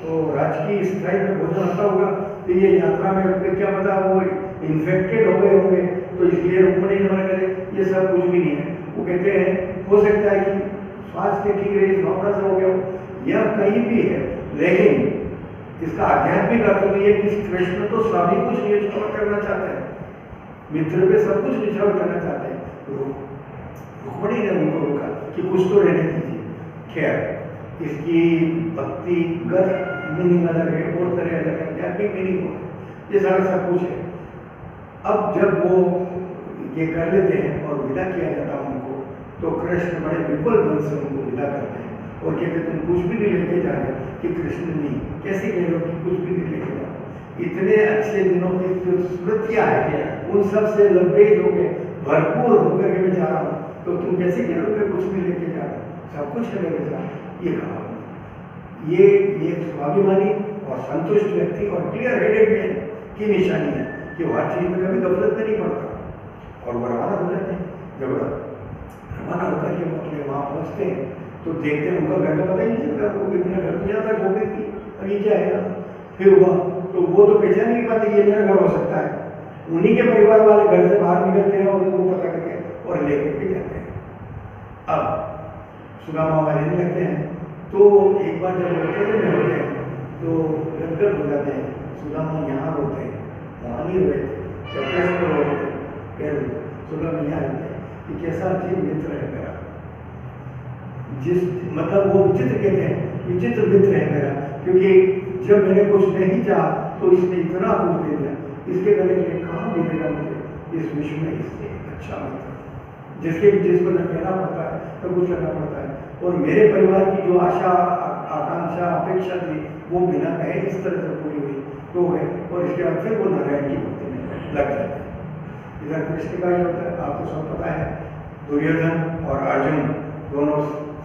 तो राजकीय स्टाइल में भोजन आता होगा, तो ये यात्रा में क्या पता वो इन्फेक्टेड हो गए होंगे, तो इसलिए रुक्मिणी ने मना करे ये सब कुछ भी नहीं है। वो कहते हैं हो सकता है कि स्वास्थ्य ठीक रहे, इस भावना से हो गया हो, यह कहीं भी है, लेकिन इसका आध्यात्मिक अर्थ तो ये कि कृष्ण तो सभी कुछ निछावर करना चाहते हैं, मित्र पे सब कुछ निछावर करना चाहते हैं। रुक्मिणी ने उनको रोका कि कुछ तो रहने दीजिए। खैर इसकी भक्तिगत मीनिंग अलग है और तरह अलग है, आध्यात्मिक मीनिंग हो है, ये सारा सब कुछ है। अब जब वो ये कर लेते हैं और विदा किया जाता है उनको, तो कृष्ण बड़े विपुल मन से उनको विदा करते हैं और कहते तुम कुछ भी नहीं लेके जा रहे, कि कृष्ण नहीं, कैसे कह रहे हो कि कुछ भी नहीं लेके जाओ, इतने अच्छे दिनों की जो स्मृतियाँ है उन सब से लबरेज हो गए, भरपूर होकर के मैं जा रहा हूँ, तो तुम कैसे कह रहे हो कि कुछ भी लेके जा रहे हो, सब कुछ है मेरे साथ। ये कहा ये स्वाभिमानी और संतुष्ट व्यक्ति और क्लियर हेडेड मैन की निशानी है कि वो हर चीज में कभी गफलत में नहीं पड़ता। और वो रवाना हो जाते हैं, जब रवाना होकर के वो अपने वहाँ पहुँचते हैं तो देखते हैं उनका घर का पता ही नहीं चलता, वो मेरा घर तो जाता झोपड़ी थी, अब ये क्या है। फिर हुआ तो वो तो पहचान नहीं पाते ये मेरा घर हो सकता है, उन्हीं के परिवार वाले घर से बाहर निकलते हैं और उनको पता करके और लेकर के जाते हैं। अब सुदामा वाले लगते हैं, तो एक बार जब अकेले में होते हैं तो गदगद हो जाते हैं, सुदामा यहाँ रोते हैं, वहाँ नहीं रोए थे, जब कृष्ण रो रहे थे फिर सुदामा यहाँ रहते हैं कि कैसा अजीब मित्र है मेरा, जिस मतलब वो विचित्र कहते हैं, विचित्र मित्र है मेरा, क्योंकि जब मैंने कुछ नहीं चाहा तो इसने इतना कुछ दे दिया, इसके गले में कहाँ मिलेगा मुझे इस विश्व में इससे अच्छा मित्र, जिसको न कहना पड़ता है तो कुछ करना पड़ता है। और मेरे परिवार की जो आशा आकांक्षा अपेक्षा थी वो बिना कहे इस तरह से पूरी हुई तो है, और इसके बाद फिर वो नारायण की भक्ति में लग जाते हैं। इधर कृष्ण का ये होता है, आपको सब पता है, दुर्योधन और अर्जुन दोनों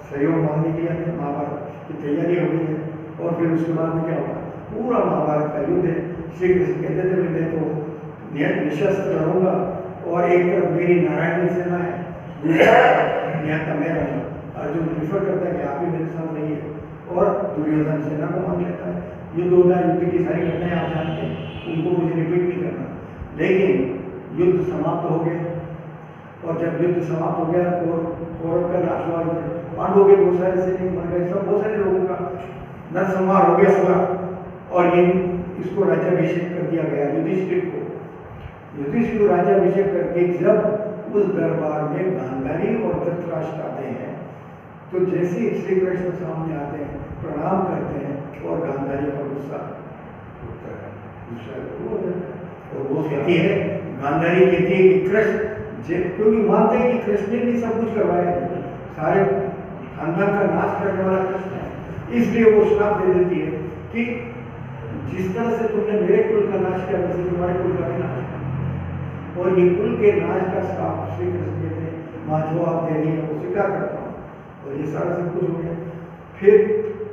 सहयोग मांगने के लिए महाभारत की तैयारी हो गई है, और फिर उसके बाद में क्या होगा, पूरा महाभारत का युद्ध है। श्री कृष्ण कहते थे मैं तो निशस्त्र रहूंगा और एक तरफ मेरी नारायणी सेना है, दूसरा मैं रहूँगा। अर्जुन प्रीफर करता है कि आप ही मेरे साथ नहीं है, और दुर्योधन सेना को मांग लेता है। युद्ध होता है, युद्ध की सारी घटनाएं आप जानते हैं, उनको मुझे रिपीट नहीं करना, लेकिन युद्ध समाप्त हो गया, और जब युद्ध समाप्त हो गया कौरव का नाश हुआ, पांडवों के बहुत सारे सैनिक मर गए, सब बहुत सारे लोगों का नरसंहार हो गया पूरा, और ये इसको राज्याभिषेक कर दिया गया युधिष्ठिर को। युधिष्ठिर को राज्याभिषेक करके जब उस दरबार में गांधारी और धृतराष्ट्र आते हैं, तो जैसे ही श्री कृष्ण सामने आते हैं प्रणाम करते हैं, और गांधारी का गुस्सा होता है, और वो कहती है, गांधारी कहती है कि कृष्ण, क्योंकि मानते हैं कि कृष्ण ने सब कुछ करवाया है, सारे खानदान का नाश करने वाला कृष्ण है, इसलिए वो श्राप दे देती है कि जिस तरह से तुमने मेरे कुल का नाश किया वैसे तुम्हारे कुल का भी नाश किया। और ये कुल के नाश का श्राप श्री कृष्ण कहते हैं, माँ जो आप दे रही है वो स्वीकार करता हूँ, और ये सारा सब कुछ हो गया। फिर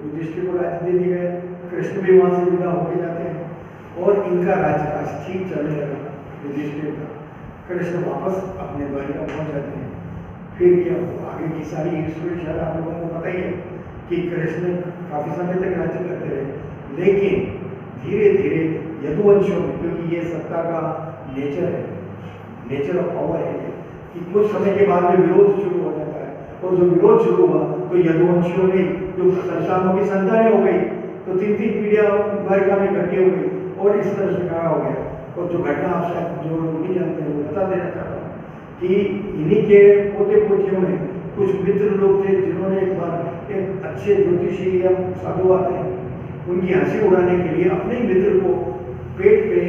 युधिष्ठिर को राज्य दे दिया गया, कृष्ण भी वहाँ से विदा होके जाते हैं, और इनका राज्यकाज ठीक चलने लगा युधिष्ठिर का। कृष्ण वापस अपने द्वारिका पहुँच जाते हैं। फिर क्या हुआ, आगे की सारी हिस्ट्री शायद आप लोगों को पता ही है कि कृष्ण काफ़ी समय तक राज्य करते रहे, लेकिन धीरे धीरे यदुवंशों में, क्योंकि ये सत्ता का नेचर है, नेचर ऑफ पावर है, कि कुछ समय के बाद में विरोध शुरू हो जाता है, और जो विरोध शुरू हुआ तो यदुवंशियों में जो संतानों की संतानें हो गई, तो 3-3 पीढ़ियाँ द्वारिका में इकट्ठी हो गई, और इस तरह से कहा हो गया। और जो घटना आप शायद जो लोग नहीं जानते हैं वो बता देना चाहता हूँ कि इन्हीं के पोते पोतियों में कुछ मित्र लोग थे जिन्होंने एक बार एक अच्छे ज्योतिषी या साधु आते हैं उनकी हंसी उड़ाने के लिए अपने ही मित्र को पेट पे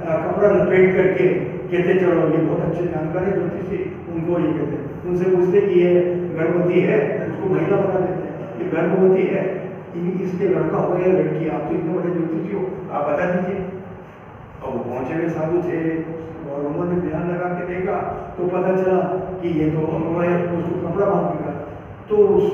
कपड़ा लपेट करके कहते चलो ये बहुत अच्छे जानकार है ज्योतिषी, उनको ये कहते हैं, उनसे पूछते कि ये गर्भवती है, उसको महिला बता देते हैं ये गर्भवती है, इसके लड़का हो या लड़की, आप तो इतने बड़े ज्योतिषी हो, आप बता दीजिए। और वो पहुंचे हुए साधु थे और उन्होंने ध्यान लगा के देखा तो पता चला कि ये तो वो है, उसको कपड़ा बांध देगा। तो उस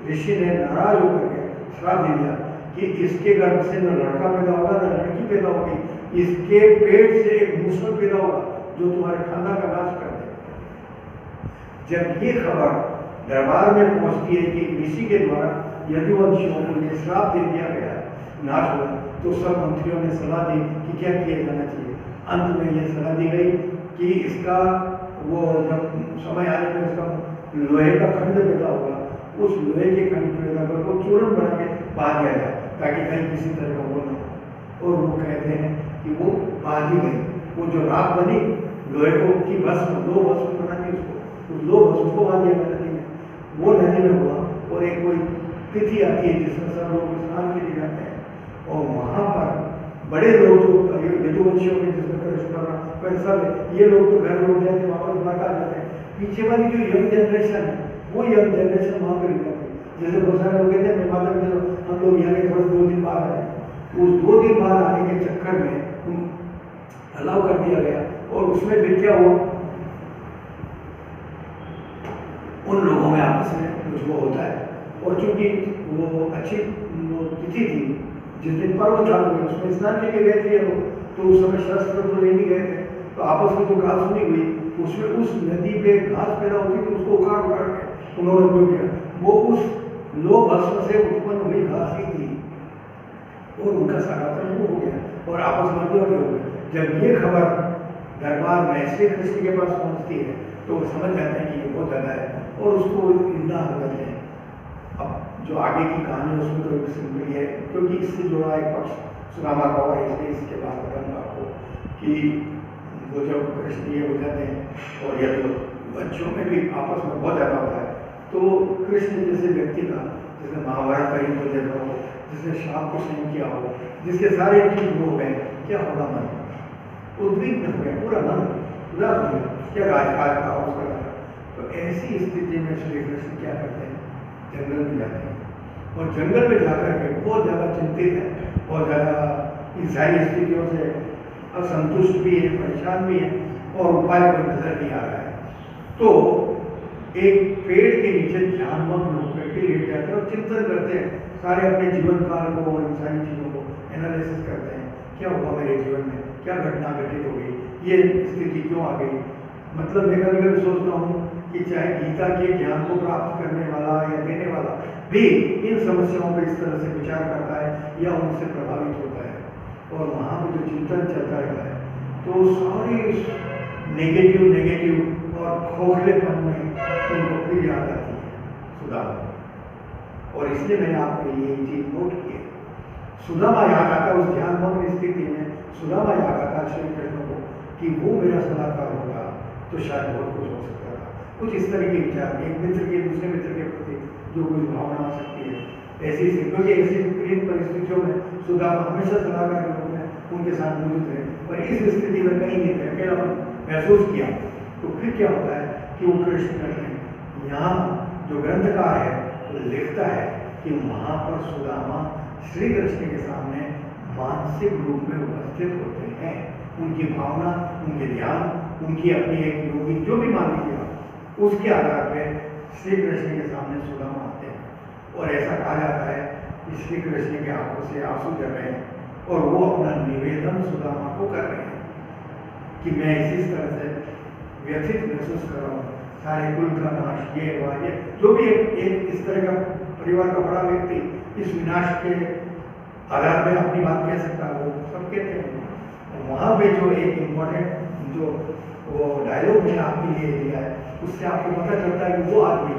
ऋषि ने नाराज होकर के श्राप दे दिया कि इसके गर्भ से न लड़का पैदा होगा न लड़की पैदा होगी, इसके पेट से एक मूसल पैदा होगा जो तुम्हारे खानदान का नाश कर देगा। जब ये खबर दरबार में पहुंचती है कि ऋषि के द्वारा यदुवंशियों को ये श्राप दे दिया गया, नाश हुआ, तो सब मंत्रियों ने सलाह दी कि क्या किया जाना चाहिए। अंत में ये सलाह दी गई कि इसका वो जब समय आने पर इसका लोहे का खंड पैदा होगा, उस लोहे के खंड पैदा कर को चूर्ण बना के बांध दिया जाए ताकि कहीं किसी तरह का वो न हो। और वो कहते हैं कि वो बांधी गई, वो जो राख बनी लोहे को की भस्म, दो भस्म बना के उसको उस दो भस्म को बांध दिया नदी में, वो नदी में हुआ। और एक कोई तिथि आती है जिसमें सब लोग स्नान के लिए जाते हैं और वहाँ पर बड़े लोग जो यदुवंशियों में जिसमें कृष्ण सब ये लोग तो घर लौट जाते वापस लौट आ जाते हैं, पीछे वाली जो यंग जनरेशन है वो यंग जनरेशन वहाँ पर जाती है। जैसे बहुत सारे लोग कहते हैं मैं माता पिता हम लोग यहाँ के थोड़े 2 दिन बाद आए, उस 2 दिन बाद आने के चक्कर में अलाउ कर दिया गया और उसमें फिर क्या हुआ, उन लोगों में आपस में कुछ वो होता है। और चूंकि वो अच्छी तिथि थी जिस दिन पर्व चालू हुए उसमें स्नान के लिए गए थे लोग, तो उस समय शस्त्र तो लेने गए थे, तो आपस में जो घास सुनी हुई उसमें उस नदी पे घास पैदा होती थी, उसको उखाड़ उखाड़ के उन्होंने उपयोग किया, वो उस लो भस्म से उत्पन्न हुई घास ही थी और उनका सारा वो हो गया और आपस में हो गया। जब ये खबर दरबार में श्री कृष्ण के पास पहुंचती है तो वो समझ जाते हैं कि ये बहुत ज़्यादा है और उसको इंदा हो जाते हैं। अब जो आगे की कहानी है उसमें तो सिंपल है क्योंकि इससे जुड़ा एक पक्ष सुदामा का और इसलिए इसके बाद बताऊँगा आपको कि वो जब कृष्ण ये हो जाते हैं और यह तो बच्चों में भी आपस में बहुत ज़्यादा होता है, तो कृष्ण जैसे व्यक्ति का जिसने महाभारत का युद्ध देखा हो, जिसने शाप को सहन किया हो, जिसके सारे ठीक हो गए, क्या होगा मन उद्विग्न हो गया, पूरा मन उदास हो गया, क्या राजकाज का उसका लगा। तो ऐसी स्थिति में श्री कृष्ण क्या करते हैं, जंगल में जाते हैं और जंगल में जाकर के बहुत ज़्यादा चिंतित है, बहुत ज़्यादा इन सारी स्थितियों से असंतुष्ट भी है, परेशान भी है और उपाय कोई नजर नहीं आ रहा है। तो एक पेड़ के नीचे ध्यानमग्न होकर के लेट जाते हैं और चिंतन करते हैं, सारे अपने जीवन काल को और इन सारी चीज़ों को एनालिसिस करते हैं, क्या हुआ मेरे जीवन में, क्या घटना घटित हो गई, ये स्थिति क्यों आ गई। मतलब मैं कभी कभी सोचता हूँ कि चाहे गीता के ज्ञान को प्राप्त करने वाला या देने वाला भी इन समस्याओं पर इस तरह से विचार करता है या उनसे प्रभावित होता है और वहाँ पर जो चिंतन चलता रहता है तो सारी नेगेटिव और खोखलेपन में उनको फिर याद आती है सुदामा। और इसलिए मैंने आपके लिए ये चीज नोट की है, सुदामा याद आता उस ध्यानमग्न स्थिति में, सुदामा याद आता श्री कृष्ण को कि वो मेरा सलाहकार होता तो शायद बहुत कुछ हो सकता था। कुछ इस तरह के विचार एक मित्र के दूसरे मित्र के प्रति जो कुछ भावना आ सकती है ऐसी क्योंकि ऐसी विपरीत परिस्थितियों में सुदामा हमेशा सलाहकार के रूप में उनके साथ मौजूद रहे और इस स्थिति में कहीं नहीं थे, अकेलापन महसूस किया। तो फिर क्या होता है कि वो कृष्ण करते हैं, यहाँ जो ग्रंथकार है वो लिखता है कि वहाँ पर सुदामा श्री कृष्ण के सामने मानसिक रूप में उपस्थित होते हैं, उनकी भावना, उनके ध्यान, उनकी अपनी एक योगी जो भी मान लीजिएगा उसके आधार पर श्री कृष्ण के सामने सुदामा आते हैं। और ऐसा कहा जाता है कि श्री कृष्ण के आंखों से आंसू झर रहे हैं और वो अपना निवेदन सुदामा को कर रहे हैं कि मैं इसी तरह से व्यथित महसूस कर रहा हूँ, सारे कुल का नाश, ये वह ये जो भी एक इस तरह का परिवार का बड़ा व्यक्ति इस विनाश के आधार पर अपनी बात कह सकता है, वो सब कहते हैं। वहाँ पे जो एक इम्पोर्टेंट जो वो डायलॉग मैंने आपके लिए दिया है उससे आपको पता चलता है कि वो आदमी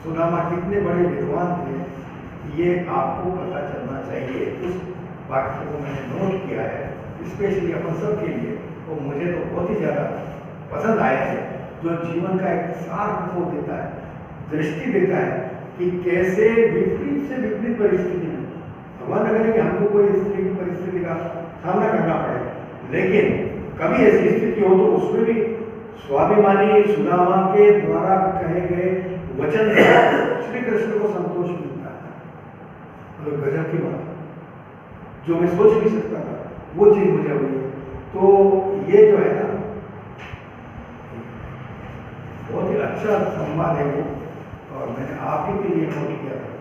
सुदामा कितने बड़े विद्वान थे, ये आपको पता चलना चाहिए। उस वाक्य को मैंने नोट किया है स्पेशली अपन सब के लिए और मुझे तो बहुत ही ज़्यादा पसंद आया है, जो जीवन का एक सार को देता है, दृष्टि देता है कि कैसे विपरीत से विपरीत परिस्थिति में भगवान न करे कि हमको कोई इस तरह की परिस्थिति का सामना करना पड़े, लेकिन कभी ऐसी स्थिति हो तो उसमें भी स्वाभिमानी सुदामा के द्वारा कहे गए वचन से श्री कृष्ण को संतोष मिलता है। मतलब गजब की बात, जो मैं सोच नहीं सकता था वो चीज मुझे हुई है। तो ये जो है ना बहुत ही अच्छा संवाद है वो, और मैंने आप ही के लिए नोट किया था।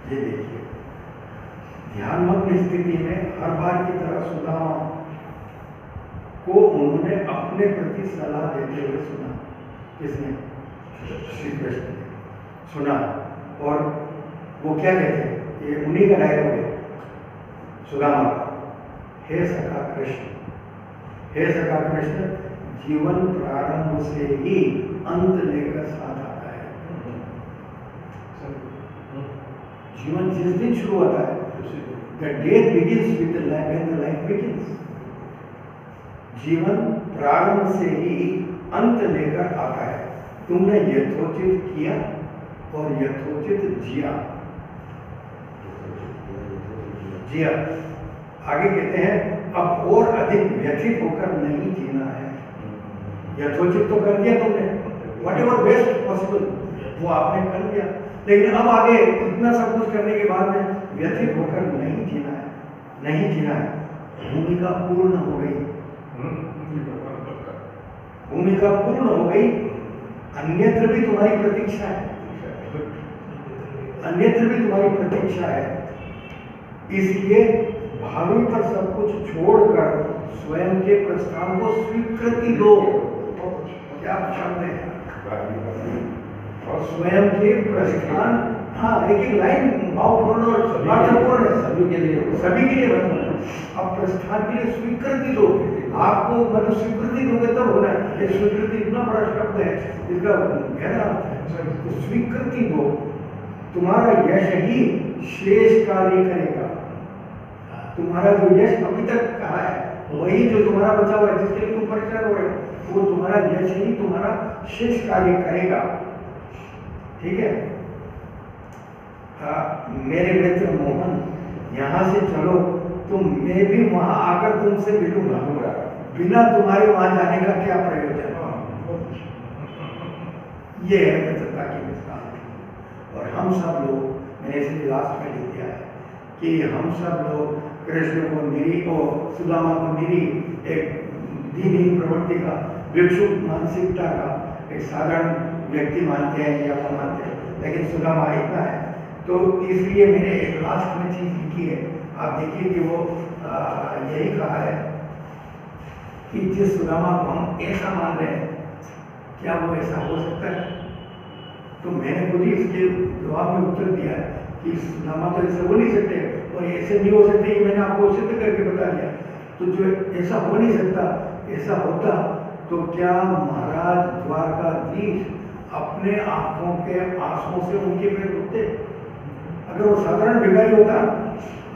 ये देखिए, ध्यानमग्न स्थिति में हर बार की तरह सुदामा को उन्होंने अपने प्रति सलाह देते हुए सुना। किसने? श्री कृष्ण ने सुना। और वो क्या कहते हैं, ये उन्हीं का डायलॉग है सुदामा का, हे सखा कृष्ण, हे सखा कृष्ण, जीवन प्रारंभ से ही अंत लेकर साथ आता है। जीवन जिस दिन शुरू होता है, the day begins with the life, when the life begins. जीवन प्रारंभ से ही अंत लेकर आता है। तुमने यथोचित किया और यथोचित जिया। आगे कहते हैं अब और अधिक व्यथित होकर नहीं जीना है। यथोचित तो कर दिया तुमने, वट एवर बेस्ट पॉसिबल वो आपने कर दिया, लेकिन अब आगे इतना सब कुछ करने के बाद में व्यथित होकर नहीं जीना है, नहीं जीना है। भूमिका पूर्ण हो गई, भूमिका पूर्ण हो गई, अन्यत्र भी तुम्हारी प्रतीक्षा है, अन्यत्र भी तुम्हारी प्रतीक्षा है। इसलिए भावी पर सब कुछ छोड़कर स्वयं के प्रस्थान को स्वीकृति दो। क्या शब्द है, और स्वयं के प्रस्थान, हाँ एक एक लाइन भावपूर्ण और अर्थपूर्ण है सभी के लिए, सभी के लिए। अब प्रस्थान के लिए स्वीकृति दो, आपको मतलब स्वीकृति दोगे तब होना है। ये स्वीकृति इतना बड़ा शब्द है, इसका गहरा अर्थ है। तो स्वीकृति दो, तुम्हारा यश ही शेष कार्य करेगा। तुम्हारा जो यश अभी तक कहा है वही जो तुम्हारा बचा हुआ है, जिसके लिए तुम परेशान हो रहे हो, वो तुम्हारा यश ही तुम्हारा शेष कार्य करेगा। ठीक है। मेरे मित्र मोहन, यहाँ से चलो, तुम मैं भी वहां आकर तुमसे मिलूंगा, बिना तुम्हारे वहां जाने का क्या प्रयोजन। ये है मित्रता की मिसाल। और हम सब लोग, मैंने इसलिए लास्ट में लिख दिया है कि हम सब लोग कृष्ण को निरी और सुदामा को निरी एक दीनहीन प्रवृत्ति का, भिक्षुक मानसिकता का एक साधारण व्यक्ति मानते हैं या मानते हैं, लेकिन सुदामा इतना है। तो इसलिए मैंने एक लास्ट में चीज लिखी है, आप देखिए कि वो यही कहा है कि जिस सुदामा को हम ऐसा मान रहे हैं, क्या वो ऐसा हो सकता है? तो मैंने खुद ही इसके जवाब में उत्तर दिया है कि सुदामा तो ऐसे हो नहीं सकते, और ऐसे नहीं हो सकते, ये मैंने आपको सिद्ध करके बता दिया। तो जो ऐसा हो नहीं सकता, ऐसा होता तो क्या महाराज द्वारकाधीश अपने आंखों के आंसुओं से उनके पैर धोते? अगर वो साधारण भिखारी होता,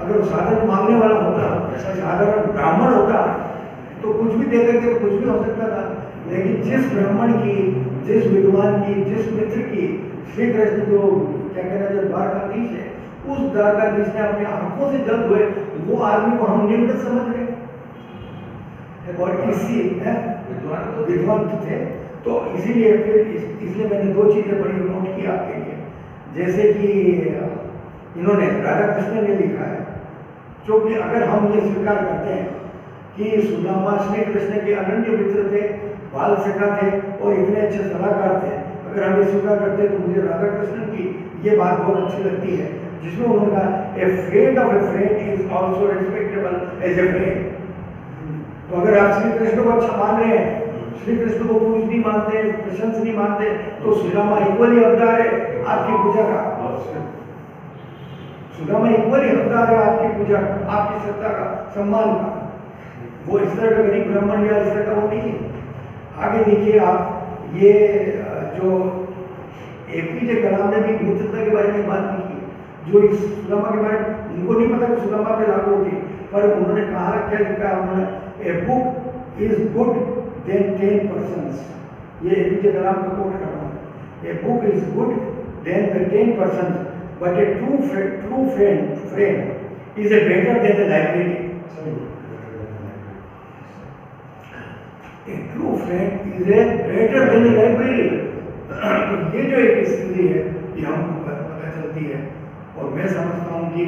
अगर वो साधारण मांगने वाला होता, साधारण ब्राह्मण होता, तो कुछ भी दे करके तो कुछ भी हो सकता था। लेकिन जिस ब्राह्मण की, जिस विद्वान की, जिस मित्र की श्री कृष्ण जो क्या कहना जो द्वारकाधीश है, उस द्वारकाधीश ने अपने आंखों से जल धोए, वो आदमी को हम निम्न समझ रहे। और इसी विद्वान तो थे, तो इसीलिए फिर इसलिए मैंने दो चीजें बड़ी नोट की आपके लिए। जैसे कि इन्होंने राधा कृष्ण ने लिखा है, जो कि अगर हम ये स्वीकार करते हैं कि सुदामा श्री कृष्ण के अनन्य मित्र थे, बाल सखा थे और इतने अच्छे सलाहकार थे, अगर हम ये स्वीकार करते हैं तो मुझे राधा कृष्ण की ये बात बहुत अच्छी लगती है, जिसमें उन्होंने कहा a friend of a friend is also respectable as a friend. तो अगर आप श्री कृष्ण को अच्छा मान रहे हैं, श्री कृष्ण को पूज नहीं मानते, प्रशंस नहीं मानते, तो सुदामा इक्वली हकदार है आपकी पूजा का। सुदामा इक्वली हकदार है आपकी पूजा, आपकी श्रद्धा का, सम्मान का। वो इस तरह का गरीब ब्राह्मण या इस तरह का वो नहीं है। आगे देखिए आप, ये जो एपीजे कलाम ने भी मित्रता के बारे में बात लिखी है, जो इस सुदामा के बारे में उनको नहीं पता कि सुदामा पे लागू होती, पर उन्होंने कहा, क्या लिखा उन्होंने, a book is good than 10 persons। ये एपीजे कलाम का कोट कर रहा हूँ, a book is good than the 10 persons, but a true friend is a better than the library. A true friend is a better than a library। तो ये जो एक स्थिति है ये हमको पता चलती है, और मैं समझता हूँ कि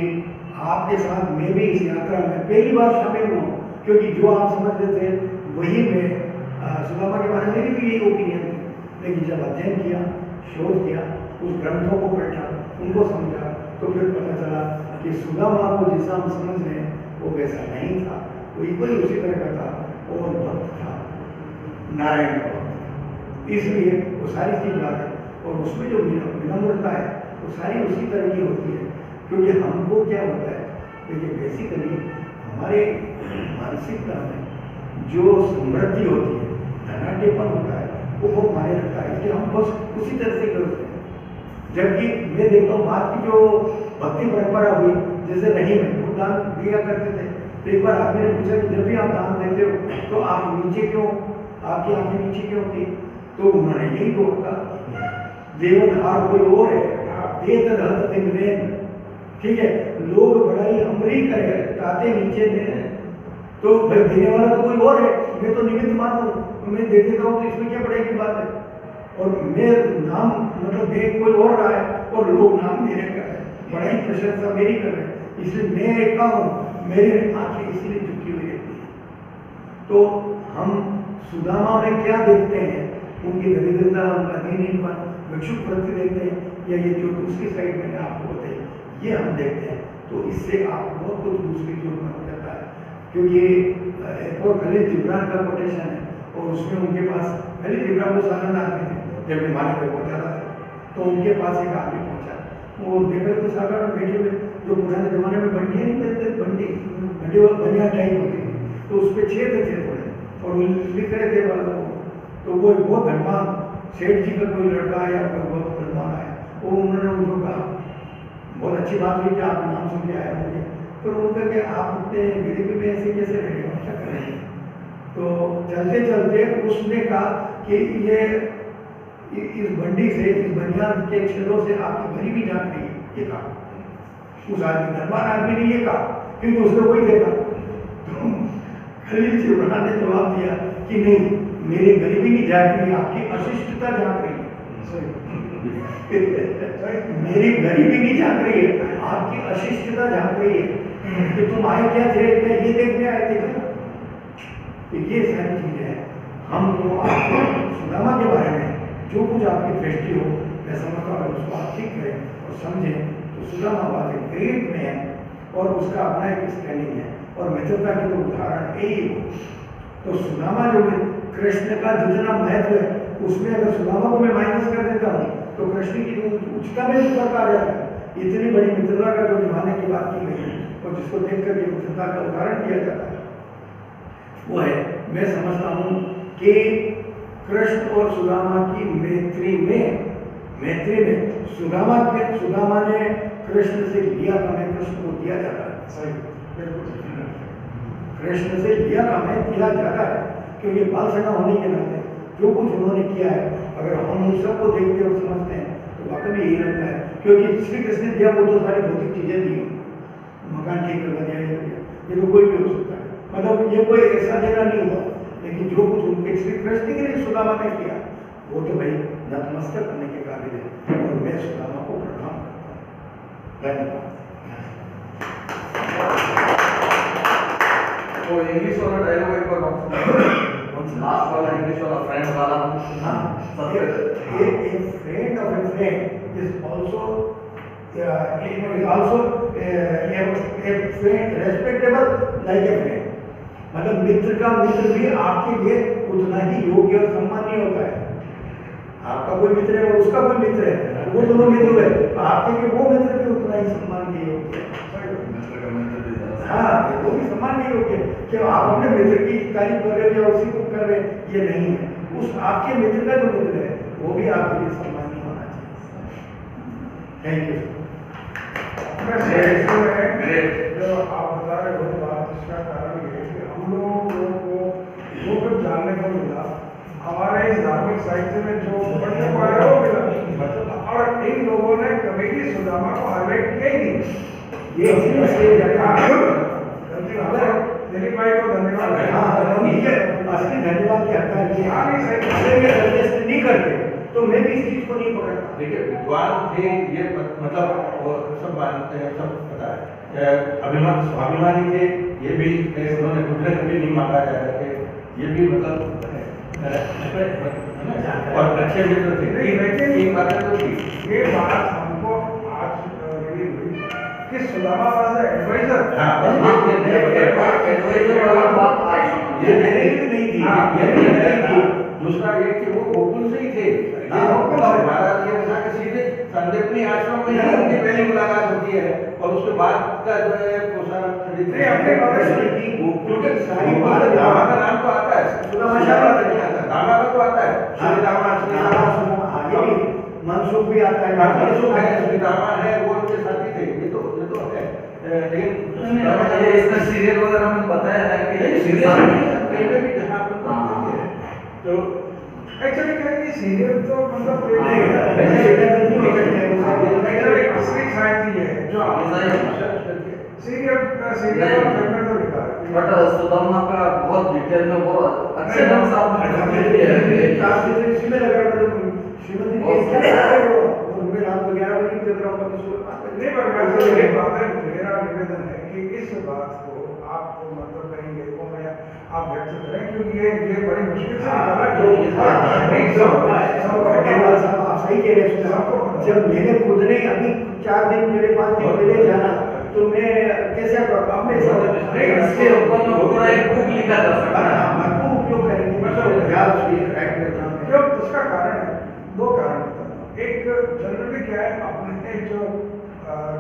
आपके साथ मैं भी इस यात्रा में पहली बार शामिल हुआ, क्योंकि जो आप समझते थे वही मैं सुदामा के बारे में मेरी भी यही ओपिनियन थी, लेकिन जब अध्ययन किया, शोध किया, उस ग्रंथों को पढ़ा, उनको समझा, तो फिर पता चला कि सुदामा को जैसा हम समझ रहे हैं वो वैसा नहीं था, वो इक्वली उसी तरह का था, और भक्त था, नारायण का भक्त। इसलिए वो सारी चीज बात है, और उसमें जो विनम्रता है वो सारी उसी तरह की होती है, क्योंकि हमको क्या होता है, देखिए बेसिकली हमारे मानसिकता में जो समृद्धि होती है, धनाढ़ेपन होता है, वो बहुत मायने रखता है, इसलिए हम बस उसी तरह से करते हैं। जबकि मैं देखता हूँ बात की जो भक्ति परंपरा हुई, जैसे रहीम है, वो दान दिया करते थे, तो एक बार आदमी ने पूछा कि जब भी आप दान देते हो तो आप नीचे क्यों, आपकी आंखें नीचे क्यों होती, तो उन्होंने यही तो कहा, देवधार कोई और है, ठीक है, लोग बड़ाई हमरी करे, ताते नीचे दे, तो भाई देने वाला तो कोई और है, मैं तो निमित्त मात्र हूँ, मैं दे देता हूँ, तो इसमें क्या बड़ाई की बात है, और मैं नाम मतलब दे कोई और रहा है और लोग नाम मेरे का है, बड़ाई प्रशंसा मेरी कर रहे हैं, इसलिए मैं एक हूँ, मेरे आंखें इसलिए झुकी हुई रहती है। तो हम सुदामा में क्या देखते हैं, उनकी दरिद्रता, उनका दीनहीनपन, भिक्षुक वृत्ति देखते हैं, या ये जो दूसरी साइड मैंने आपको बताई ये हम देखते हैं, तो इससे आप बहुत कुछ दूसरी चीज में हो जाता है। क्योंकि एक और खलील जिब्रान का कोटेशन है, और उसमें उनके पास खलील जिब्रान को साधारण आदमी थे, जब हिमालय पे पहुंचा था, तो उनके पास एक आदमी पहुंचा, वो देखा तो साधारण बैठे हुए, जो पुराने जमाने में बंडियाँ नहीं मिलते, बंडी बनिया टाइप होती थी, तो उस पर छेद थे थोड़े, और वो लिख रहे थे, तो वो बहुत धनवान सेठ जी का कोई लड़का या कोई बहुत धनवान आया, वो उन्होंने उनको कहा, बहुत अच्छी बात हुई कि आप नाम सुन के आए होंगे, तो उनका कि आप इतने गरीबी में ऐसे कैसे रहे हो, क्या करेंगे। तो चलते चलते उसने कहा कि ये इस बंडी से, इस बनियान के छेदों से आपकी गरीबी झांक रही है, ये कहा उस आदमी, धनवान आदमी ने ये कहा, क्योंकि उसने वही देखा। तो खलील जिब्रान ने जवाब दिया कि नहीं, मेरी गरीबी नहीं झांक रही, आपकी अशिष्टता झांक रही है। मेरी गरीबी नहीं झांक रही है, आपकी अशिष्टता झांक रही है कि तुम आए क्या थे, क्या ये देखने आए थे क्या। तो ये सारी चीजें हैं, हमको आपको सुदामा के बारे में जो कुछ आपकी दृष्टि हो, मैं समझता हूँ उसको आप ठीक करें और समझें, तो सुदामा वाले ग्रेट मैन, और उसका अपना एक स्टैंडिंग है, और मित्रता के तो उदाहरण यही हो। तो सुदामा जो कृष्ण का जितना महत्व है, उसमें अगर सुदामा को मैं माइनस कर देता हूँ, तो कृष्ण की उच्चता में भी फर्क आ जाता है। इतनी बड़ी मित्रता का जो निभाने की बात की गई है, और जिसको देख करके मित्रता का उदाहरण दिया जाता है, वो है, मैं समझता हूँ कि कृष्ण और सुदामा की मैत्री में सुदामा ने कृष्ण से लिया कमें कृष्ण को दिया जाता है। सही, कृष्ण से लिया कमें दिया जाता है, क्योंकि बाल सगा होने के नाते जो कुछ उन्होंने किया है, अगर हम उन सबको देखते और समझते हैं तो वाकई यही लगता है, क्योंकि श्री कृष्ण ने दिया वो तो सारी भौतिक चीजें दी, मकान ठीक करवा दिया, ये तो कोई भी हो सकता है, मतलब ये कोई ऐसा देना नहीं हुआ, लेकिन जो कुछ उनके श्री कृष्ण के लिए सुदामा ने किया, वो तो भाई नतमस्तक करने के काबिल है, और मैं सुदामा को प्रणाम करता हूँ। धन्यवाद। तो इंग्लिश वाला डायलॉग एक बार लास्ट वाला, इंग्लिश वाला फ्रेंड वाला, हाँ, a friend of a friend is also a friend, respectable like a friend। मतलब मित्र का मित्र भी आपके लिए उतना ही योग्य और सम्मानीय होता है। आपका कोई मित्र है और उसका कोई मित्र है, वो दोनों मित्र हुए, तो आपके लिए वो मित्र भी उतना ही सम्मानीय योग्य है। हाँ, वो भी सम्मानीय योग्य है कि आप अपने मित्र की तारीफ कर रहे हो या उसी को कर रहे हैं, ये नहीं है। उस आपके मित्र का जो मित्र है वो भी आपके लिए सम्मानीय होना चाहिए। Thank you. साहित्य में जो पढ़ने को आया वो मिला, और इन लोगों ने कभी भी सुदामा को हाईलाइट किया ही नहीं। ये इसलिए स्टेज है। दिलीप भाई को धन्यवाद। असली धन्यवाद की हकदार ये अगर ये सर्विस नहीं करते तो मैं भी इस चीज को नहीं पकड़ता। देखिए विद्वान थे ये मतलब वो सब मानते हैं, सब पता है। अभिमान स्वाभिमानी थे, ये भी उन्होंने दूसरे कभी नहीं मांगा जा रहे, ये भी मतलब और अच्छे मित्र थे। लेकिन एक बात तो थी ये बात हमको आज रिलीज हुई कि सुदामा वाज एडवाइजर। ये नहीं थी, ये नहीं थी। दूसरा ये कि वो गोकुल से ही थे। महाराज ये था कि सीधे संदीपनी आश्रम में ही उनकी पहली मुलाकात होती है और उसके बाद का जो है वो सारा क्योंकि सारी बात दामा का नाम तो आता है, सुदामा नहीं आता, दामा का तो आता है। श्री दामा मनसुख भी आता है, मनसुख है, श्री दामा है, वो उनके साथी थे। ये तो है। लेकिन ये इसका सीरियल वगैरह में बताया है कि सीरियल कहीं पे भी जहाँ पर तो एक्चुअली क्या है कि सीरियल तो मतलब असली साहित्य है जो सीरियल और फिल्म तो लिखा है। बट सुदामा का बहुत डिटेल में बहुत अच्छे ढंग से आपने इसमें लगा श्रीमती मैं रात को 11 बजे देख रहा हूँ। नहीं पर एक बात है, मेरा निवेदन है कि इस बात को आप मतलब कहीं लेखों में आप व्यक्त करें, क्योंकि ये बड़ी मुश्किल से आप सही कह रहे हैं। जब मैंने खुद ने अभी 4 दिन मेरे 5 दिन पहले जाना तो मैं कैसे इसके ऊपर में पूरा एक बुक लिखा जा सकता है। उपयोग करेंगे जो उसका कारण है, 2 कारण बताता हूँ। एक जनरली क्या है, अपने जो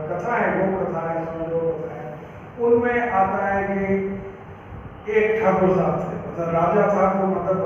कथा है, वो कथा है, समझो कथा है, उनमें आता है कि एक ठाकुर साहब थे, मतलब राजा था, तो मतलब